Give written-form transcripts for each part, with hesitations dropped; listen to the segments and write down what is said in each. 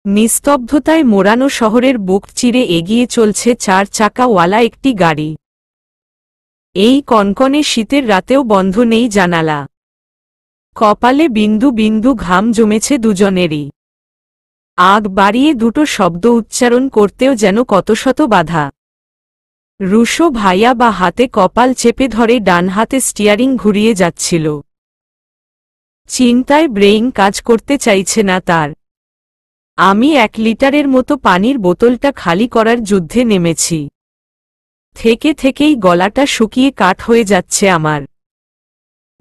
নিস্তব্ধতায় মোড়ানো শহরের বুক চিরে এগিয়ে চলছে 4 চাকাওয়ালা একটি গাড়ি। এই কনকনে শীতের রাতেও বন্ধ নেই জানালা। কপালে বিন্দু বিন্দু ঘাম জমেছে দুজনেরই। আগ বাড়িয়ে দুটো শব্দ উচ্চারণ করতেও যেন কত শত বাধা। রুশো ভাইয়া বা হাতে কপাল চেপে ধরে ডান হাতে স্টিয়ারিং ঘুরিয়ে যাচ্ছিল। চিন্তায় ব্রেইন কাজ করতে চাইছে না তার। আমি 1 লিটারের মতো পানির বোতলটা খালি করার যুদ্ধে নেমেছি। থেকে থেকেই গলাটা শুকিয়ে কাঠ হয়ে যাচ্ছে আমার।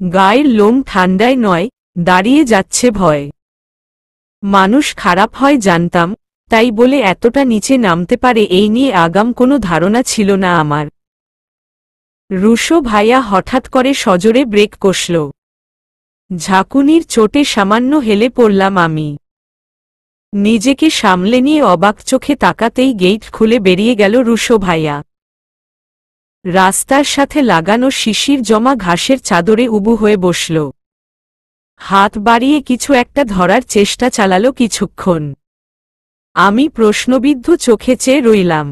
গায়ের লোম ঠান্ডায় নয়, দাঁড়িয়ে যাচ্ছে ভয়। মানুষ খারাপ হয় জানতাম, তাই বলে এতটা নিচে নামতে পারে এই নিয়ে আগাম কোনো ধারণা ছিল না আমার। রুশো ভাইয়া হঠাৎ করে সজোরে ব্রেক কষল। ঝাঁকুনির চোটে সামান্য হেলে পড়লাম আমি। নিজেকে সামলে নিয়ে অবাক চোখে তাকাতেই গেট খুলে বেরিয়ে গেল রুশো ভাইয়া। রাস্তার সাথে লাগানো শিশির জমা ঘাসের চাদরে উবু হয়ে বসল। হাত বাড়িয়ে কিছু একটা ধরার চেষ্টা চালালো কিছুক্ষণ। আমি প্রশ্নবিদ্ধ চোখে চেয়ে রইলাম।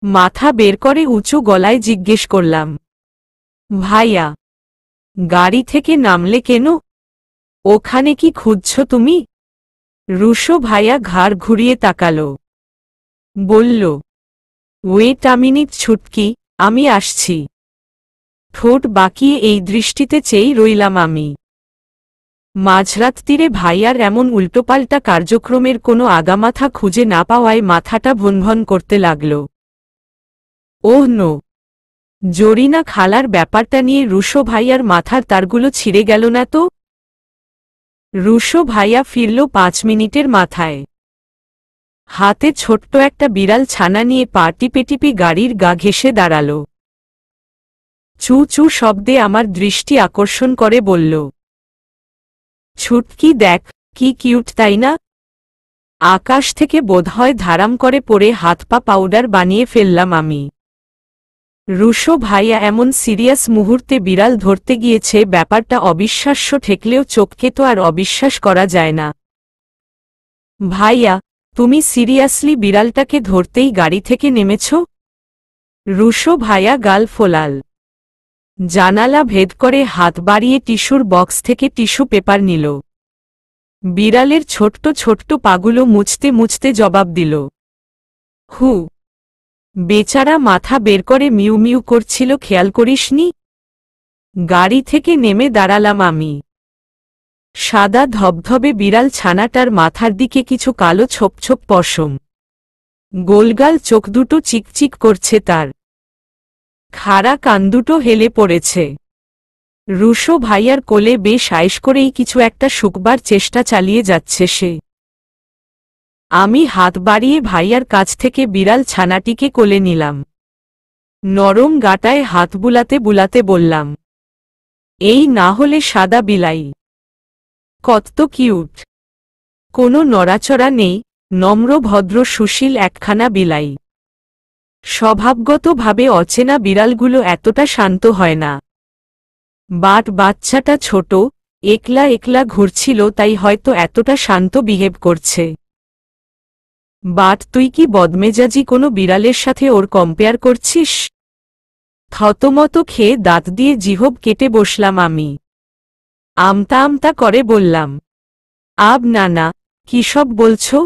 মাথা বের করে উঁচু গলায় জিজ্ঞেস করলাম, ভাইয়া, গাড়ি থেকে নামলে কেন? ওখানে কি খুঁজছ তুমি? রুশো ভাইয়া ঘাড় ঘুরিয়ে তাকালো। বলল, ওয়েট আ মিনিট ছুটকি, আমি আসছি। ঠোঁট বাঁকিয়ে এই দৃষ্টিতে চেয়েই রইলাম আমি। মাঝরাত তীরে ভাইয়ার এমন উল্টোপাল্টা কার্যক্রমের কোনো আগামাথা খুঁজে না পাওয়ায় মাথাটা ভনভন করতে লাগল। ওহ নো, জরিনা খালার ব্যাপারটা নিয়ে রুশো ভাইয়ার মাথার তারগুলো ছিঁড়ে গেল না তো? রুশো ভাইয়া ফিরল 5 মিনিটের মাথায়। হাতে ছোট্ট একটা বিড়াল ছানা নিয়ে পা টিপে টিপে গাড়ির গা ঘেঁষে দাঁড়াল। চু চু শব্দে আমার দৃষ্টি আকর্ষণ করে বলল, ছুটকি দেখ, কি কিউট তাই না? আকাশ থেকে বোধহয় ধারাম করে পড়ে হাত পা পাউডার বানিয়ে ফেললাম আমি। রুশো ভাইয়া এমন সিরিয়াস মুহূর্তে বিড়াল ধরতে গিয়েছে, ব্যাপারটা অবিশ্বাস্য ঠেকলেও চোখকে তো আর অবিশ্বাস করা যায় না। ভাইয়া, তুমি সিরিয়াসলি বিড়ালটাকে ধরতেই গাড়ি থেকে নেমেছ? রুশো ভাইয়া গাল ফোলাল। জানালা ভেদ করে হাত বাড়িয়ে টিস্যুর বক্স থেকে টিস্যু পেপার নিল। বিড়ালের ছোট্ট ছোট্ট পাগুলো মুছতে মুছতে জবাব দিল, হু। বেচারা মাথা বের করে মিউ মিউ করছিল, খেয়াল করিসনি? গাড়ি থেকে নেমে দাঁড়ালাম আমি। সাদা ধবধবে বিড়াল ছানাটার মাথার দিকে কিছু কালো ছোপ ছোপ পশম। গোলগাল চোখ দুটো চিকচিক করছে তার। খাড়া কান দুটো হেলে পড়েছে। রুশো ভাইয়ার কোলে বেশ আয়েশ করেই কিছু একটা শুকবার চেষ্টা চালিয়ে যাচ্ছে সে। আমি হাত বাড়িয়ে ভাইয়ার কাছ থেকে বিড়াল ছানাটিকে কোলে নিলাম। নরম গাটায় হাত বুলাতে বুলাতে বললাম, এই না হলে সাদা বিলাই। কত কিউট। কোনো নড়াচড়া নেই, নম্র ভদ্র সুশীল একখানা বিলাই। স্বভাবগতভাবে অচেনা বিড়ালগুলো এতটা শান্ত হয় না। বাট বাচ্চাটা ছোট, একলা একলা ঘুরছিল, তাই হয়তো এতটা শান্ত বিহেভ করছে। বাট তুই কি বদমেজাজি কোনো বিড়ালের সাথে ওর কম্পেয়ার করছিস? থতমত খেয়ে দাঁত দিয়ে জিহ্ব কেটে বসলাম আমি। আমতা আমতা করে বললাম, আব না না, কি সব বলছো?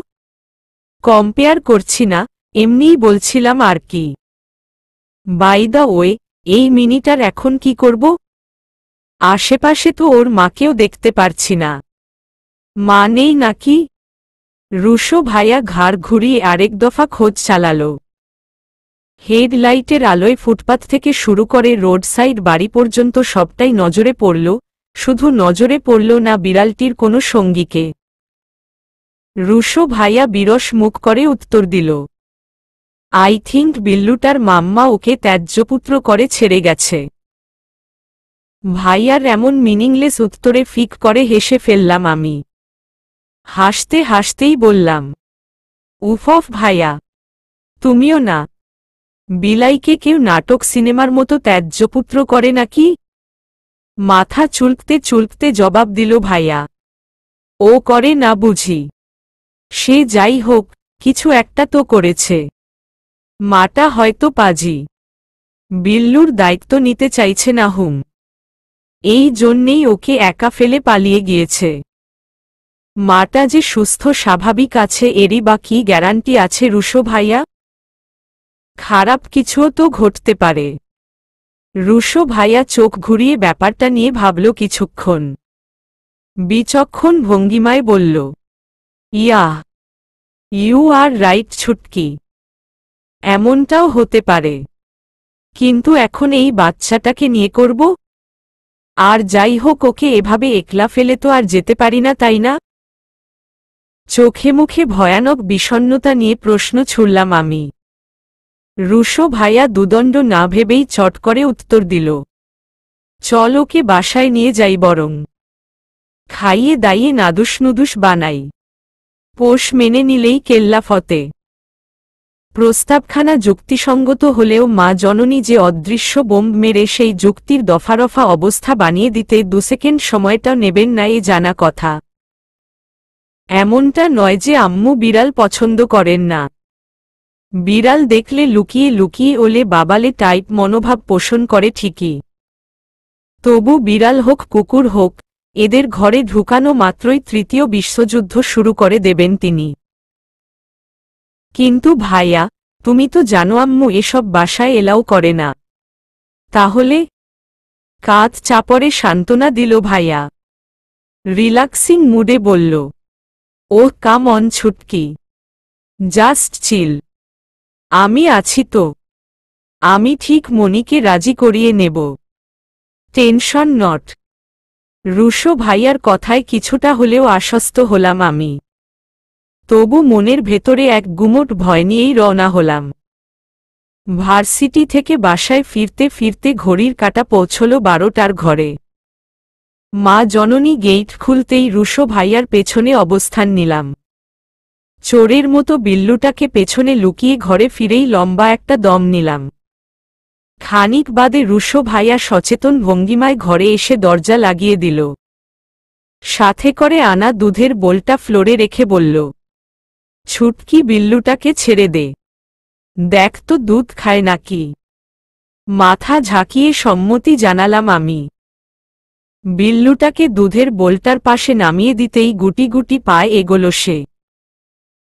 কম্পেয়ার করছি না, এমনিই বলছিলাম আর কি। বাই দ্য ওয়ে, এই মিনিটার এখন কি করব? আশেপাশে তো ওর মাকেও দেখতে পারছি না। মা নেই নাকি? রুশো ভাইয়া ঘাড় ঘুরিয়ে আরেক দফা খোঁজ চালালো। হেডলাইটের আলোয় ফুটপাত থেকে শুরু করে রোড সাইড বাড়ি পর্যন্ত সবটাই নজরে পড়ল, শুধু নজরে পড়ল না বিড়ালটির কোনো সঙ্গীকে। রুশো ভাইয়া বিরস মুখ করে উত্তর দিল, আই থিঙ্ক বিল্লুটার মাম্মা ওকে ত্যায্যপুত্র করে ছেড়ে গেছে। ভাইয়ার এমন মিনিংলেস উত্তরে ফিক করে হেসে ফেললাম আমি। হাসতে হাসতেই বললাম, উফ ভাইয়া, তুমিও না। বিলাইকে কেউ নাটক সিনেমার মতো ত্যায্যপুত্র করে নাকি? মাথা চুলকতে চুলকতে জবাব দিল ভাইয়া, ও করে না বুঝি। সে যাই হোক, কিছু একটা তো করেছে। মাটা হয়তো পাজি। বিল্লুর দায়িত্ব নিতে চাইছে না হুম। এই জন্যেই ওকে একা ফেলে পালিয়ে গিয়েছে। মাটা যে সুস্থ স্বাভাবিক আছে এরই বা কি গ্যারান্টি আছে রুশো ভাইয়া? খারাপ কিছুও তো ঘটতে পারে। রুশো ভাইয়া চোখ ঘুরিয়ে ব্যাপারটা নিয়ে ভাবল কিছুক্ষণ। বিচক্ষণ ভঙ্গিমায় বলল, ইউ আর রাইট ছুটকি। এমনটাও হতে পারে, কিন্তু এখন এই বাচ্চাটাকে নিয়ে করব? আর যাই হোক, ওকে এভাবে একলা ফেলে তো আর যেতে পারি না, তাই না? চোখে মুখে ভয়ানক বিষণ্ণতা নিয়ে প্রশ্ন ছুড়লাম আমি। রুশো ভাইয়া দুদণ্ড না ভেবেই চট করে উত্তর দিল, চল ওকে বাসায় নিয়ে যাই বরং। খাইয়ে দাইয়ে নাদুস নুদুস বানাই। পোষ মেনে নিলেই কেল্লা ফতে। প্রস্তাবখানা যুক্তিসঙ্গত হলেও মা জননী যে অদৃশ্য বোম্ব মেরে সেই যুক্তির দফারফা অবস্থা বানিয়ে দিতে 2 সেকেন্ড সময়টাও নেবেন না এ জানা কথা। এমনটা নয় যে আম্মু বিড়াল পছন্দ করেন না। বিড়াল দেখলে লুকিয়ে লুকিয়ে ওলে বাবালে টাইপ মনোভাব পোষণ করে ঠিকই। তবু বিড়াল হোক কুকুর হোক, এদের ঘরে ঢুকানো মাত্রই তৃতীয় বিশ্বযুদ্ধ শুরু করে দেবেন তিনি। কিন্তু ভাইয়া, তুমি তো জানো আম্মু এসব বাসায় এলাও করে না। তাহলে? কাঁধ চাপড়ে সান্ত্বনা দিল ভাইয়া। রিল্যাক্সিং মুডে বলল, ও come on Chhutki, just chill. আমি আছি তো। আমি ঠিক মনিকে রাজি করিয়ে নেব। Tension not. রুশো ভাইয়ার কথায় কিছুটা হলেও আশ্বস্ত হলাম আমি। তবু মনের ভেতরে এক গুমোট ভয় নিয়েই রওনা হলাম। ভার্সিটি থেকে বাসায় ফিরতে ফিরতে ঘড়ির কাঁটা পৌঁছল 12টার ঘরে। মা জননী গেইট খুলতেই রুশো ভাইয়ার পেছনে অবস্থান নিলাম। চোরের মতো বিল্লুটাকে পেছনে লুকিয়ে ঘরে ফিরেই লম্বা একটা দম নিলাম। খানিক বাদে রুশো ভাইয়া সচেতন ভঙ্গিমায় ঘরে এসে দরজা লাগিয়ে দিল। সাথে করে আনা দুধের বোলটা ফ্লোরে রেখে বলল, ছুটকি বিল্লুটাকে ছেড়ে দে। দেখ তো দুধ খায় নাকি। মাথা ঝাঁকিয়ে সম্মতি জানালাম আমি। বিল্লুটাকে দুধের বোলটার পাশে নামিয়ে দিতেই গুটি গুটি পায়ে এগোল সে।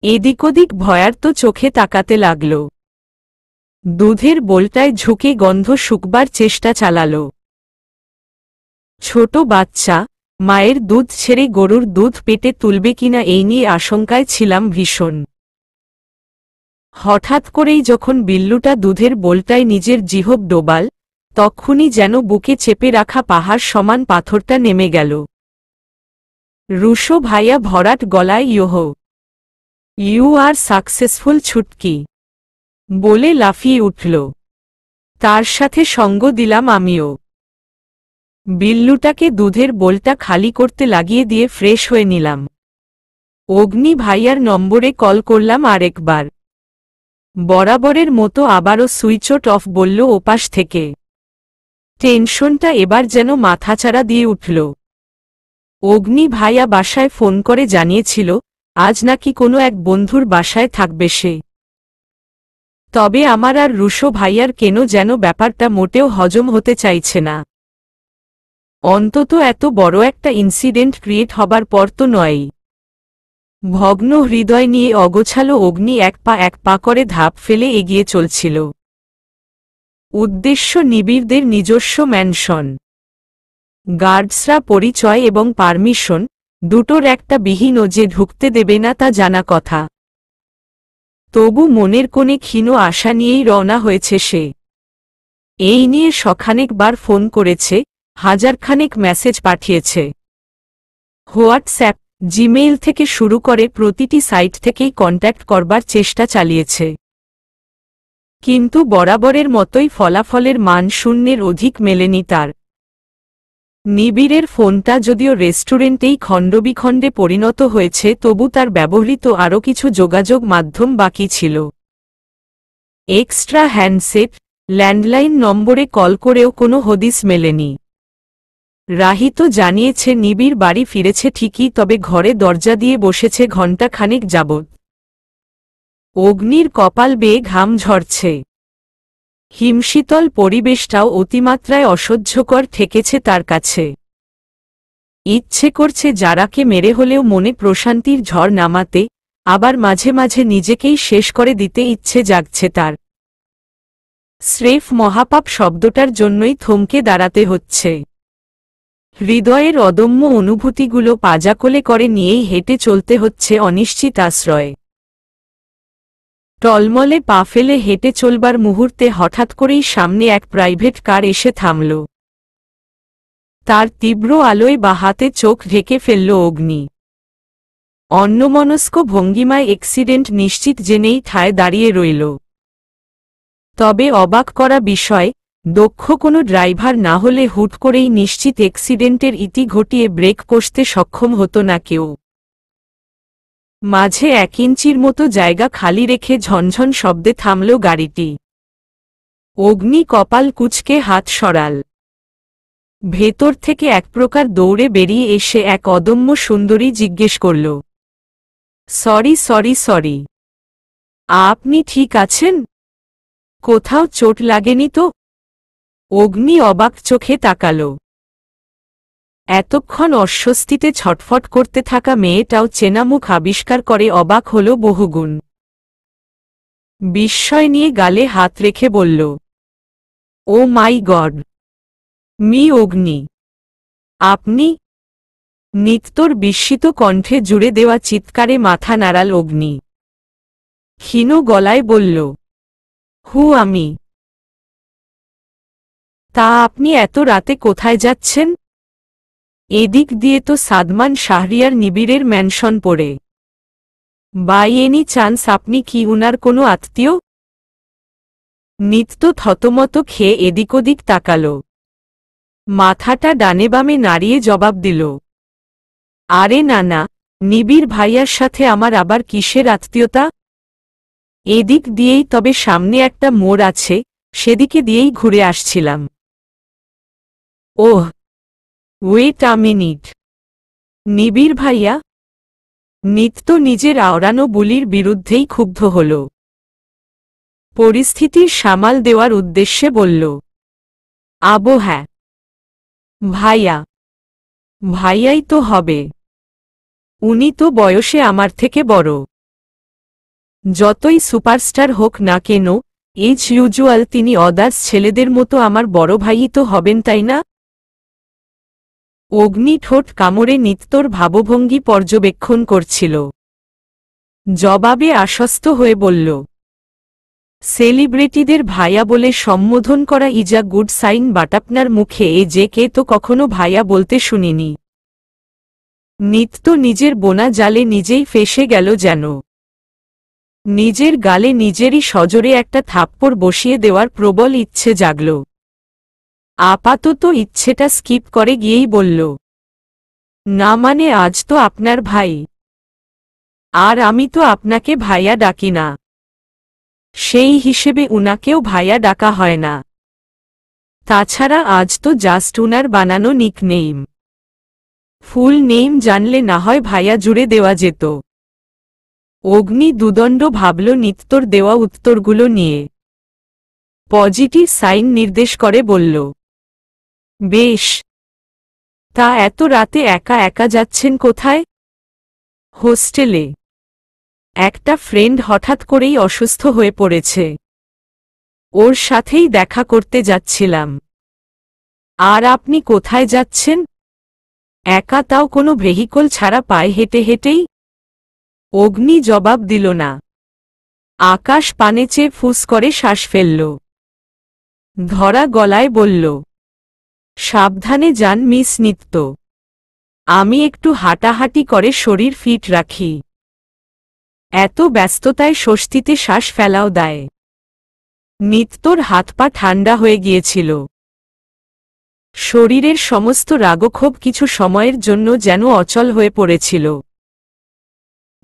এদিক ওদিক ভয়ার্ত চোখে তাকাতে লাগল। দুধের বোলটায় ঝুঁকে গন্ধ শুকবার চেষ্টা চালাল। ছোট বাচ্চা, মায়ের দুধ ছেড়ে গরুর দুধ পেটে তুলবে কিনা এই নিয়ে আশঙ্কায় ছিলাম ভীষণ। হঠাৎ করেই যখন বিল্লুটা দুধের বোলটায় নিজের জিহ্ব ডোবাল, তক্ষুনি যেন বুকে চেপে রাখা পাহাড় সমান পাথরটা নেমে গেল। রুশো ভাইয়া ভরাট গলায় ইউ আর সাকসেসফুল ছুটকি বলে লাফিয়ে উঠল। তার সাথে সঙ্গ দিলাম আমিও। বিল্লুটাকে দুধের বোলটা খালি করতে লাগিয়ে দিয়ে ফ্রেশ হয়ে নিলাম। অগ্নি ভাইয়ার নম্বরে কল করলাম আরেকবার। বরাবরের মতো আবারও সুইচ অফ বলল ওপাশ থেকে। টেনশনটা এবার যেন মাথাচাড়া দিয়ে উঠল। অগ্নি ভাইয়া বাসায় ফোন করে জানিয়েছিল, আজ নাকি কোনো এক বন্ধুর বাসায় থাকবে সে। তবে আমার আর রুশো ভাইয়ার কেন যেন ব্যাপারটা মোটেও হজম হতে চাইছে না। অন্তত এত বড় একটা ইনসিডেন্ট ক্রিয়েট হবার পর তো নয়ই। ভগ্ন হৃদয় নিয়ে অগোছালো অগ্নি এক পা করে ধাপ ফেলে এগিয়ে চলছিল। উদ্দেশ্য নিবিড়দের নিজস্ব ম্যানশন। গার্ডসরা পরিচয় এবং পারমিশন, দুটোর একটা বিহীনও যে ঢুকতে দেবে না তা জানা কথা। তবু মনের কোণে ক্ষীণ আশা নিয়েই রওনা হয়েছে সে। এই নিয়ে শখানেকবার ফোন করেছে, হাজারখানেক মেসেজ পাঠিয়েছে। হোয়াটসঅ্যাপ, জিমেইল থেকে শুরু করে প্রতিটি সাইট থেকেই কন্ট্যাক্ট করবার চেষ্টা চালিয়েছে। কিন্তু বরাবরের মতোই ফলাফলের মান শূন্যের অধিক মেলেনি তার। নিবিড়ের ফোনটা যদিও রেস্টুরেন্টেই খণ্ডবিখণ্ডে পরিণত হয়েছে, তবু তার ব্যবহৃত আরও কিছু যোগাযোগ মাধ্যম বাকি ছিল। এক্সট্রা হ্যান্ডসেট, ল্যান্ডলাইন নম্বরে কল করেও কোনো হদিস মেলেনি। রাহি তো জানিয়েছে নিবিড় বাড়ি ফিরেছে ঠিকই, তবে ঘরে দরজা দিয়ে বসেছে ঘণ্টা খানেক যাবৎ। অগ্নির কপাল বেয়ে ঘাম ঝরছে। হিমশীতল পরিবেশটাও অতিমাত্রায় অসহ্যকর ঠেকেছে তার কাছে। ইচ্ছে করছে যারাকে মেরে হলেও মনে প্রশান্তির ঝড় নামাতে, আবার মাঝে মাঝে নিজেকেই শেষ করে দিতে ইচ্ছে জাগছে তার। স্রেফ মহাপাপ শব্দটার জন্যই থমকে দাঁড়াতে হচ্ছে। হৃদয়ের অদম্য অনুভূতিগুলো পাজাকোলে করে নিয়েই হেঁটে চলতে হচ্ছে অনিশ্চিত আশ্রয়ে। টলমলে পা ফেলে হেঁটে চলবার মুহূর্তে হঠাৎ করেই সামনে এক প্রাইভেট কার এসে থামল। তার তীব্র আলোয় বা হাতে চোখ ঢেকে ফেলল অগ্নি। অন্যমনস্ক ভঙ্গিমায় অ্যাক্সিডেন্ট নিশ্চিত জেনেই ঠায় দাঁড়িয়ে রইল। তবে অবাক করা বিষয়, দক্ষ কোনো ড্রাইভার না হলে হুট করেই নিশ্চিত অ্যাক্সিডেন্টের ইতি ঘটিয়ে ব্রেক কষতে সক্ষম হতো না কেউ। মাঝে 1 ইঞ্চির মতো জায়গা খালি রেখে ঝনঝন শব্দে থামল গাড়িটি। অগ্নি কপাল কুঁচকে হাত সরাল। ভেতর থেকে এক প্রকার দৌড়ে বেরিয়ে এসে এক অদম্য সুন্দরী জিজ্ঞেস করল, সরি সরি সরি, আপনি ঠিক আছেন? কোথাও চোট লাগেনি তো? অগ্নি অবাক চোখে তাকাল। এতক্ষণ অস্বস্তিতে ছটফট করতে থাকা মেয়েটাও চেনা মুখ আবিষ্কার করে অবাক হল বহুগুণ। বিস্ময় নিয়ে গালে হাত রেখে বলল, ও মাই গড, মি অগ্নি, আপনি? নিত্যর বিস্মিত কণ্ঠে জুড়ে দেওয়া চিৎকারে মাথা নাড়াল অগ্নি। ক্ষীণ গলায় বলল, হু আমি? তা আপনি এত রাতে কোথায় যাচ্ছেন? এদিক দিয়ে তো সাদমান শাহরিয়ার নিবিড়ের ম্যানশন পড়ে। বাই এনি চান্স আপনি কি উনার কোনো আত্মীয়? নিত্য থতমত খেয়ে এদিক ওদিক তাকাল। মাথাটা ডানে বামে নাড়িয়ে জবাব দিল, আরে না না, নিবিড় ভাইয়ার সাথে আমার আবার কিসের আত্মীয়তা? এদিক দিয়েই, তবে সামনে একটা মোড় আছে, সেদিকে দিয়েই ঘুরে আসছিলাম। ওহ, ওয়েট আ মিনিট, নিবিড় ভাইয়া? নিত্য নিজের আওড়ানো বুলির বিরুদ্ধেই ক্ষুব্ধ হল। পরিস্থিতির সামাল দেওয়ার উদ্দেশ্যে বলল, আবো হ্যাঁ, ভাইয়া। ভাইয়াই তো হবে, উনি তো বয়সে আমার থেকে বড়। যতই সুপারস্টার হোক না কেন, এজ ইউজুয়াল তিনি অদার্স ছেলেদের মতো আমার বড় ভাইই তো হবেন, তাই না? অগ্নি ঠোঁট কামড়ে নিত্যর ভাবভঙ্গি পর্যবেক্ষণ করছিল। জবাবে আশ্বস্ত হয়ে বলল, সেলিব্রিটিদের ভাইয়া বলে সম্বোধন করা is a good sign, but আপনার মুখে এ যে কে তো কখনো ভাইয়া বলতে শুনিনি। নিত্য নিজের বোনা জালে নিজেই ফেঁসে গেল যেন। নিজের গালে নিজেরই সজোরে একটা থাপ্পড় বসিয়ে দেওয়ার প্রবল ইচ্ছে জাগল। আপাতত ইচ্ছেটা স্কিপ করে গিয়েই বলল, না মানে আজ তো আপনার ভাই, আর আমি তো আপনাকে ভাইয়া ডাকি না, সেই হিসেবে উনাকেও ভাইয়া ডাকা হয় না। তাছাড়া আজ তো জাস্ট উনার বানানো নিকনেম, ফুল নেম জানলে না হয় ভাইয়া জুড়ে দেওয়া যেত। অগ্নি দুদণ্ড ভাবল নিত্যর দেওয়া উত্তরগুলো নিয়ে। পজিটিভ সাইন নির্দেশ করে বলল, বেশ, তা এত রাতে একা একা যাচ্ছেন কোথায়? হোস্টেলে। একটা ফ্রেন্ড হঠাৎ করেই অসুস্থ হয়ে পড়েছে, ওর সাথেই দেখা করতে যাচ্ছিলাম। আর আপনি কোথায় যাচ্ছেন? একা, তাও কোনো ভেহিকল ছাড়া পায়ে হেঁটে হেঁটেই? অগ্নি জবাব দিল না। আকাশ পানে চেয়ে ফুস করে শ্বাস ফেলল। ধরা গলায় বলল, সাবধানে যান মিস নিত্য, আমি একটু হাঁটাহাঁটি করে শরীর ফিট রাখি। এত ব্যস্ততায় স্বস্তিতে শ্বাস ফেলাও দায়। নিত্যর হাত পা ঠান্ডা হয়ে গিয়েছিল। শরীরের সমস্ত রাগক্ষোভ কিছু সময়ের জন্য যেন অচল হয়ে পড়েছিল।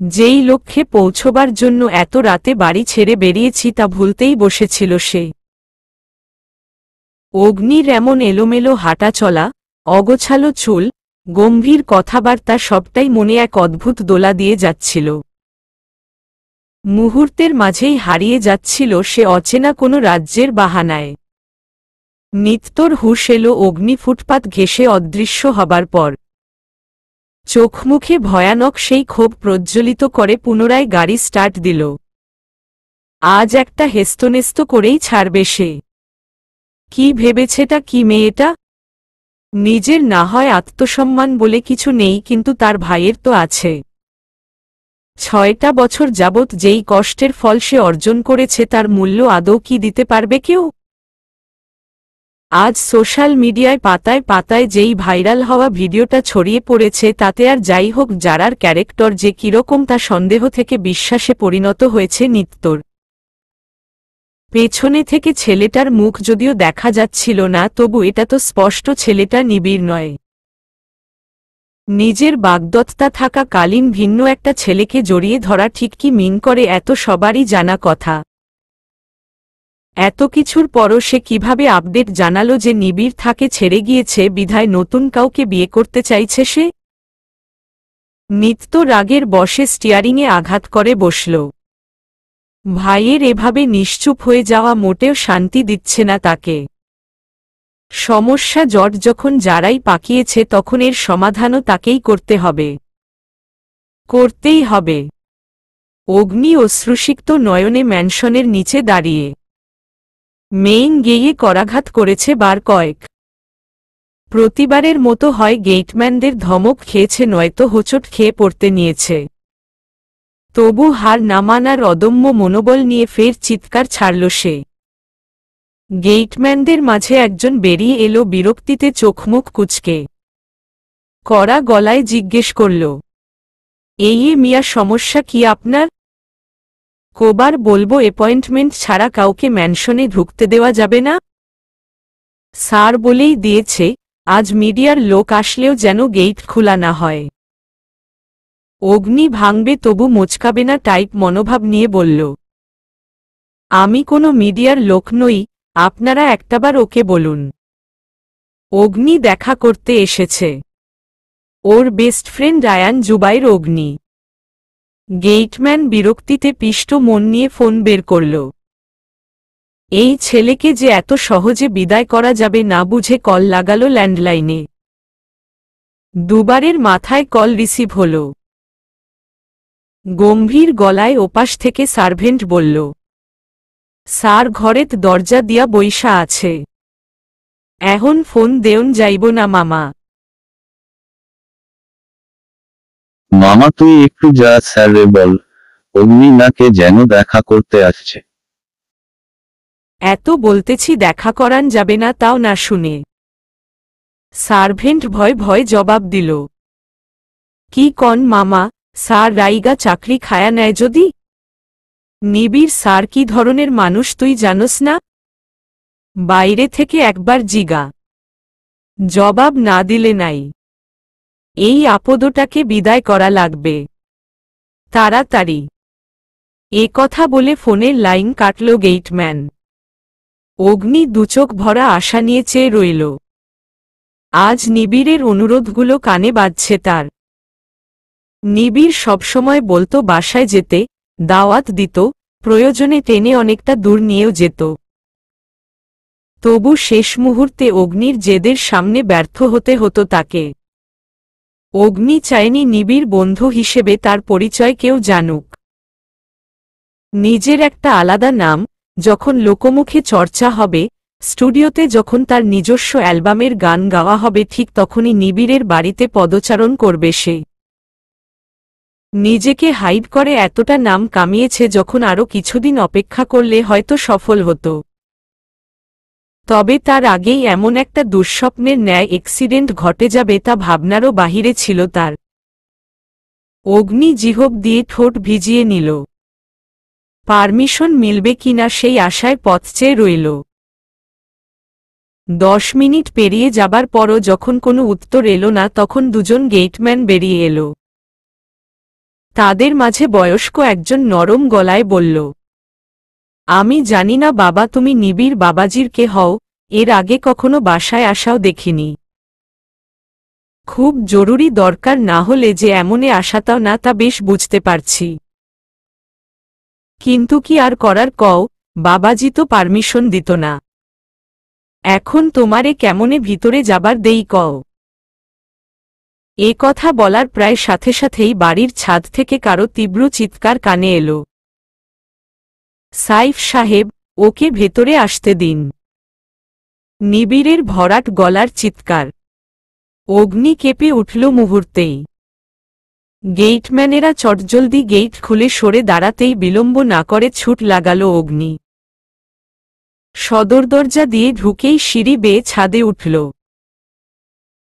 যেই লক্ষ্যে পৌঁছবার জন্য এত রাতে বাড়ি ছেড়ে বেরিয়েছি তা ভুলতেই বসেছিল সে। অগ্নির এমন এলোমেলো হাঁটা চলা, অগোছালো চুল, গম্ভীর কথাবার্তা সবটাই মনে এক অদ্ভুত দোলা দিয়ে যাচ্ছিল। মুহূর্তের মাঝেই হারিয়ে যাচ্ছিল সে অচেনা কোনো রাজ্যের বাহানায়। নিত্যর হুঁশ এলো অগ্নি ফুটপাত ঘেঁষে অদৃশ্য হবার পর। চোখমুখে ভয়ানক সেই ক্ষোভ প্রজ্জ্বলিত করে পুনরায় গাড়ি স্টার্ট দিল। আজ একটা হেস্তনেস্ত করেই ছাড়বে সে। কি ভেবেছেটা কি মেয়েটা? নিজের না হয় আত্মসম্মান বলে কিছু নেই, কিন্তু তার ভাইয়ের তো আছে। 6টা বছর যাবৎ যেই কষ্টের ফল সে অর্জন করেছে তার মূল্য আদৌ কি দিতে পারবে কেউ? আজ সোশ্যাল মিডিয়ায় পাতায় পাতায় যেই ভাইরাল হওয়া ভিডিওটা ছড়িয়ে পড়েছে তাতে আর যাই হোক যারার ক্যারেক্টার যে কিরকম তা সন্দেহ থেকে বিশ্বাসে পরিণত হয়েছে নিত্যর। পেছনে থেকে ছেলেটার মুখ যদিও দেখা যাচ্ছিল না, তবু এটা তো স্পষ্ট ছেলেটা নিবিড় নয়। নিজের বাগদত্তা থাকা কালীন ভিন্ন একটা ছেলেকে জড়িয়ে ধরা ঠিক কি মিন করে এত সবারই জানা কথা। এত কিছুর পরও সে কিভাবে আপডেট জানালো যে নিবিড় থাকে ছেড়ে গিয়েছে বিধায় নতুন কাউকে বিয়ে করতে চাইছে সে? নিত্য রাগের বশে স্টিয়ারিংয়ে আঘাত করে বসল। ভাইয়ের এভাবে নিশ্চুপ হয়ে যাওয়া মোটেও শান্তি দিচ্ছে না তাকে। সমস্যা জট যখন যারাই পাকিয়েছে তখন এর সমাধানও তাকেই করতে হবে। করতেই হবে। অগ্নি অশ্রুসিক্ত নয়নে ম্যানশনের নিচে দাঁড়িয়ে মেইন গেয়ে করাঘাত করেছে বার কয়েক। প্রতিবারের মতো হয় গেটম্যানদের ধমক খেয়েছে নয়তো হোঁচট খেয়ে পড়তে নিয়েছে। তবু হার না মানার অদম্য মনোবল নিয়ে ফের চিৎকার ছাড়ল সে। গেটম্যানদের মাঝে একজন বেরিয়ে এলো বিরক্তিতে চোখমুখ কুঁচকে। কড়া গলায় জিজ্ঞেস করল, এই মিয়া সমস্যা কি আপনার? কবার বলবো অ্যাপয়েন্টমেন্ট ছাড়া কাউকে ম্যানশনে ঢুকতে দেওয়া যাবে না? স্যার বলেই দিয়েছে, আজ মিডিয়ার লোক আসলেও যেন গেট খোলা না হয়। অগ্নি ভাঙবে তবু মোচকাবে না টাইপ মনোভাব নিয়ে বলল, আমি কোনো মিডিয়ার লোক নই, আপনারা একটাবার ওকে বলুন। অগ্নি দেখা করতে এসেছে। ওর বেস্ট ফ্রেন্ড আয়ান জুবাইর অগ্নি। গেটম্যান বিরক্তিতে পিষ্ট মন নিয়ে ফোন বের করল। এই ছেলেকে যে এত সহজে বিদায় করা যাবে না বুঝে কল লাগালো ল্যান্ডলাইনে। দুবারের মাথায় কল রিসিভ হল। গম্ভীর গলায় ওপাশ থেকে সার্ভেন্ট বলল, স্যার ঘরেত দরজা দিয়া বইসা আছে। এখন ফোন দেউন যাইব না মামা। মামা তুই একটু যা স্যারে বল, অগ্নি নাকে যেন দেখা করতে আসছে। এত বলতেছি দেখা করান যাবে না তাও না শুনে। সার্ভেন্ট ভয় ভয় জবাব দিল, কি কন মামা, স্যার রাইগা চাকরি খায়া নেয় যদি? নিবিড় স্যার কি ধরনের মানুষ তুই জানোস না? বাইরে থেকে একবার জিগা। জবাব না দিলে নাই। এই আপদটাকে বিদায় করা লাগবে তাড়াতাড়ি। এ কথা বলে ফোনের লাইন কাটল গেটম্যান। অগ্নি দুচোখ ভরা আশা নিয়ে চেয়ে রইল। আজ নিবিড়ের অনুরোধগুলো কানে বাজছে তার। নিবিড় সবসময় বলতো বাসায় যেতে, দাওয়াত দিত, প্রয়োজনে টেনে অনেকটা দূর নিয়েও যেত। তবু শেষ মুহূর্তে অগ্নির জেদের সামনে ব্যর্থ হতে হতো তাকে। অগ্নি চায়নি নিবিড় বন্ধু হিসেবে তার পরিচয় কেউ জানুক। নিজের একটা আলাদা নাম যখন লোকমুখে চর্চা হবে, স্টুডিওতে যখন তার নিজস্ব অ্যালবামের গান গাওয়া হবে, ঠিক তখনই নিবিড়ের বাড়িতে পদচারণ করবে সে। নিজেকে হাইড করে এতটা নাম কামিয়েছে যখন আরও কিছুদিন অপেক্ষা করলে হয়তো সফল হতো। তবে তার আগেই এমন একটা দুঃস্বপ্নের ন্যায় অ্যাক্সিডেন্ট ঘটে যাবে তা ভাবনারও বাহিরে ছিল তার। অগ্নি জিহ্ব দিয়ে ঠোঁট ভিজিয়ে নিল। পারমিশন মিলবে কিনা সেই আশায় পথ চেয়ে রইল। 10 মিনিট পেরিয়ে যাবার পরও যখন কোনো উত্তর এলো না, তখন দুজন গেটম্যান বেরিয়ে এলো। তাদের মাঝে বয়স্ক একজন নরম গলায় বলল, আমি জানি না বাবা তুমি নিবিড় বাবাজির কে হও, এর আগে কখনো বাসায় আসাও দেখিনি। খুব জরুরি দরকার না হলে যে এমনে আসাতাও না তা বেশ বুঝতে পারছি। কিন্তু কি আর করার কও, বাবাজি তো পারমিশন দিত না। এখন তোমারে কেমনে ভিতরে যাবার দেই কও। এ কথা বলার প্রায় সাথে সাথেই বাড়ির ছাদ থেকে কারো তীব্র চিৎকার কানে এলো। সাইফ সাহেব, ওকে ভেতরে আসতে দিন। নিবিড়ের ভরাট গলার চিৎকার। অগ্নি কেঁপে উঠল মুহূর্তেই। গেটম্যানেরা চটজলদি গেট খুলে সরে দাঁড়াতেই বিলম্ব না করে ছুট লাগাল অগ্নি। সদর দরজা দিয়ে ঢুকেই সিঁড়ি বেয়ে ছাদে উঠল।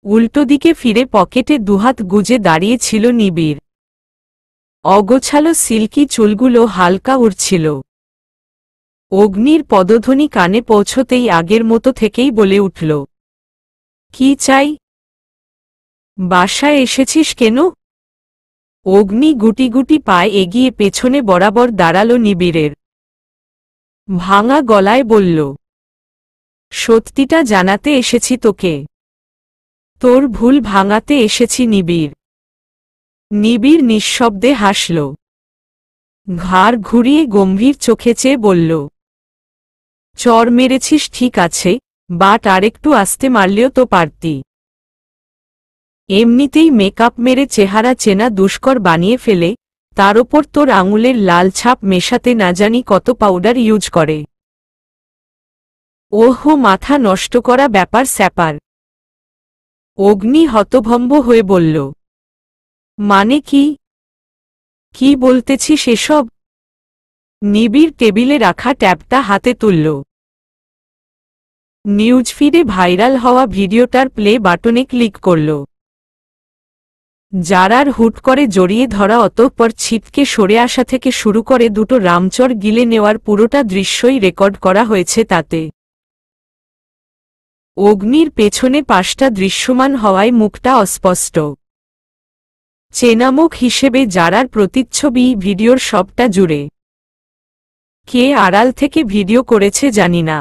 উল্টো দিকে ফিরে পকেটে দুহাত গুজে দাঁড়িয়েছিল নিবিড়। অগোছালো সিল্কি চুলগুলো হালকা উড়ছিল। অগ্নির পদধ্বনি কানে পৌঁছতেই আগের মতো থেকেই বলে উঠল, কি চাই? বাসায় এসেছিস কেন? অগ্নি গুটি গুটি পায়ে এগিয়ে পেছনে বরাবর দাঁড়াল নিবিড়ের। ভাঙা গলায় বলল, সত্যিটা জানাতে এসেছি তোকে। তোর ভুল ভাঙাতে এসেছি নিবিড়। নিবিড় নিঃশব্দে হাসল। ঘাড় ঘুরিয়ে গম্ভীর চোখে চেয়ে বলল, চর মেরেছিস ঠিক আছে, বাট আরেকটু আস্তে মারলেও তো পারতি। এমনিতেই মেকআপ মেরে চেহারা চেনা দুষ্কর বানিয়ে ফেলে, তার ওপর তোর আঙুলের লাল ছাপ মেশাতে না জানি কত পাউডার ইউজ করে। ওহো, মাথা নষ্ট করা ব্যাপার স্যাপার। অগ্নি হতভম্ব হয়ে বলল, মানে কি? কি বলতেছিস এসব? নিবিড় টেবিলে রাখা ট্যাবটা হাতে তুলল। নিউজফিডে ভাইরাল হওয়া ভিডিওটার প্লে বাটনে ক্লিক করল। জারার হুট করে জড়িয়ে ধরা, অতঃপর ছিটকে সরে আসা থেকে শুরু করে দুটো রামচর গিলে নেওয়ার পুরোটা দৃশ্যই রেকর্ড করা হয়েছে তাতে। অগ্নির পেছনে পাশটা দৃশ্যমান হওয়ায় মুখটা অস্পষ্ট। চেনামুখ হিসেবে জারার প্রতিচ্ছবি ভিডিওর সবটা জুড়ে। কে আড়াল থেকে ভিডিও করেছে জানি না,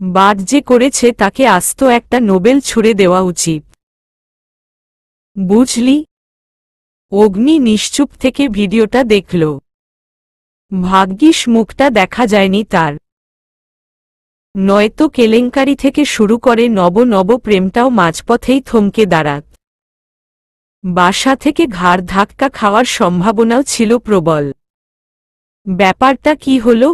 বাট যে করেছে তাকে আস্ত একটা নোবেল ছুড়ে দেওয়া উচিত। বুঝলি? অগ্নি নিশ্চুপ থেকে ভিডিওটা দেখল। ভাগ্যিস মুখটা দেখা যায়নি তার, নয়তো কেলেঙ্কারি থেকে শুরু করে নব নব প্রেমটাও মাঝপথেই থমকে দাঁড়াত। বাসা থেকে ঘাড় ধাক্কা খাওয়ার সম্ভাবনাও ছিল প্রবল। ব্যাপারটা কি হলো?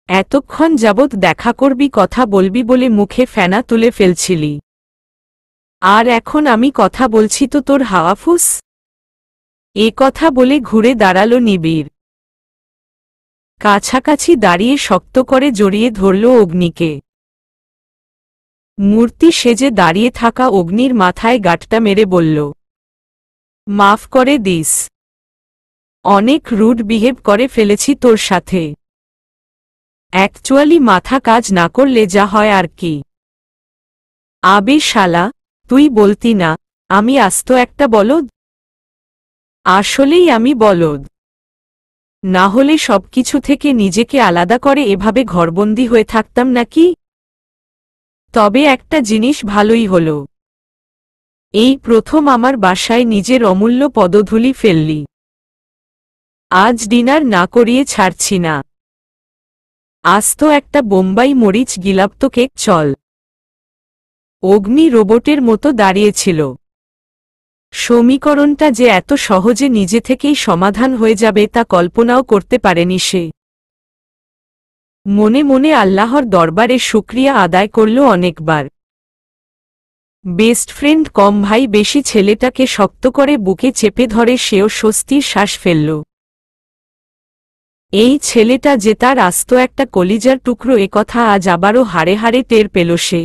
এতক্ষণ যাবৎ দেখা করবি, কথা বলবি বলে মুখে ফেনা তুলে ফেলছিলি, আর এখন আমি কথা বলছি তো তোর হাওয়াফুস? এ কথা বলে ঘুরে দাঁড়াল নিবিড়। কাছাকাছি দাঁড়িয়ে শক্ত করে জড়িয়ে ধরল অগ্নিকে। মূর্তি সেজে দাঁড়িয়ে থাকা অগ্নির মাথায় গাঁটটা মেরে বলল, মাফ করে দিস, অনেক রুড বিহেভ করে ফেলেছি তোর সাথে। অ্যাকচুয়ালি মাথা কাজ না করলে যা হয় আর কি। আবে শালা, তুই বলতি না আমি আস্ত একটা বলদ? আসলেই আমি বলদ, না হলে সবকিছু থেকে নিজেকে আলাদা করে এভাবে ঘরবন্দি হয়ে থাকতাম নাকি? তবে একটা জিনিস ভালোই হলো, এই প্রথম আমার বাসায় নিজের অমূল্য পদধূলি ফেললি। আজ ডিনার না করিয়ে ছাড়ছি না। আস্ত একটা বোম্বাই মরিচ গিলাপ্ত কেক চল। অগ্নি রোবটের মতো দাঁড়িয়েছিল। সমীকরণটা যে এত সহজে নিজে থেকেই সমাধান হয়ে যাবে তা কল্পনাও করতে পারেনি সে। মনে মনে আল্লাহর দরবারে শুকরিয়া আদায় করল অনেকবার। বেস্ট ফ্রেন্ড কম ভাই বেশি ছেলেটাকে শক্ত করে বুকে চেপে ধরে সেও স্বস্তির শ্বাস ফেলল। এই ছেলেটা যে তার আস্ত একটা কলিজার টুকরো, একথা আজ আবারও হাড়ে হাড়ে টের পেল সে।